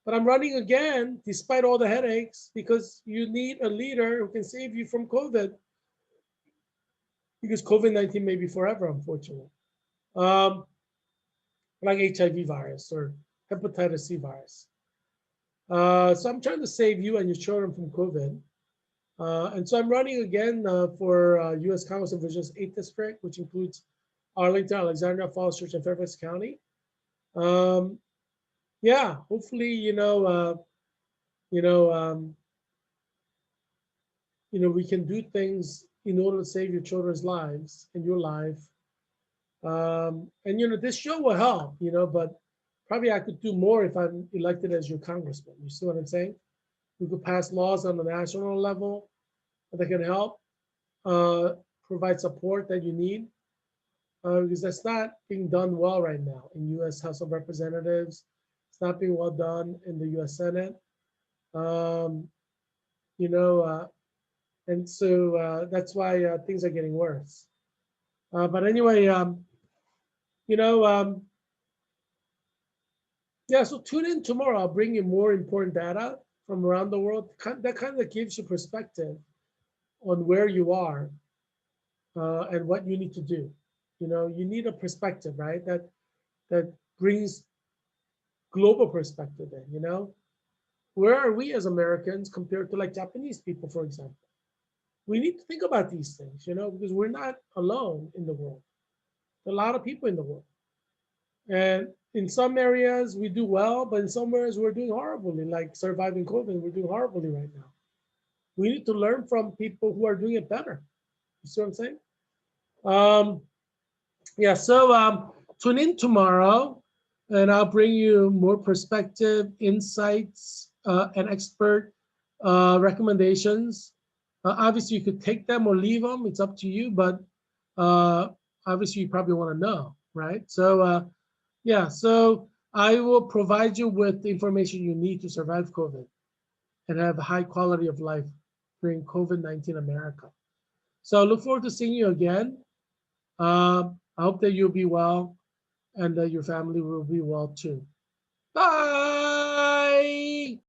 But I'm running again, despite all the headaches, because you need a leader who can save you from COVID, because COVID-19 may be forever, unfortunately. Um, like HIV virus or hepatitis C virus. So I'm trying to save you and your children from COVID. And so I'm running again for U.S. Congress of Virginia's 8th District, which includes Arlington, Alexandria, Falls Church, and Fairfax County. Um, yeah, hopefully, you know, um, we can do things in order to save your children's lives and your life. And you know, this show will help, you know, but probably I could do more if I'm elected as your congressman. You see what I'm saying? We could pass laws on the national level that can help uh, provide support that you need, because that's not being done well right now in U.S. House of Representatives. It's not being well done in the U.S. Senate. Um, you know, and so that's why things are getting worse. But anyway, you know, yeah, so tune in tomorrow. I'll bring you more important data from around the world. That kind of gives you perspective on where you are and what you need to do. You know, you need a perspective, right? That brings global perspective in, you know? Where are we as Americans compared to like Japanese people, for example? We need to think about these things, you know, because we're not alone in the world. There are a lot of people in the world. And in some areas we do well, but in some areas we're doing horribly, like surviving COVID, we're doing horribly right now. We need to learn from people who are doing it better. You see what I'm saying? Um, yeah, so tune in tomorrow and I'll bring you more perspective, insights, and expert recommendations. Obviously, you could take them or leave them. It's up to you, but obviously, you probably want to know, right? So, yeah, so I will provide you with the information you need to survive COVID and have a high quality of life during COVID-19 America. So I look forward to seeing you again. I hope that you'll be well. and your family will be well too. Bye.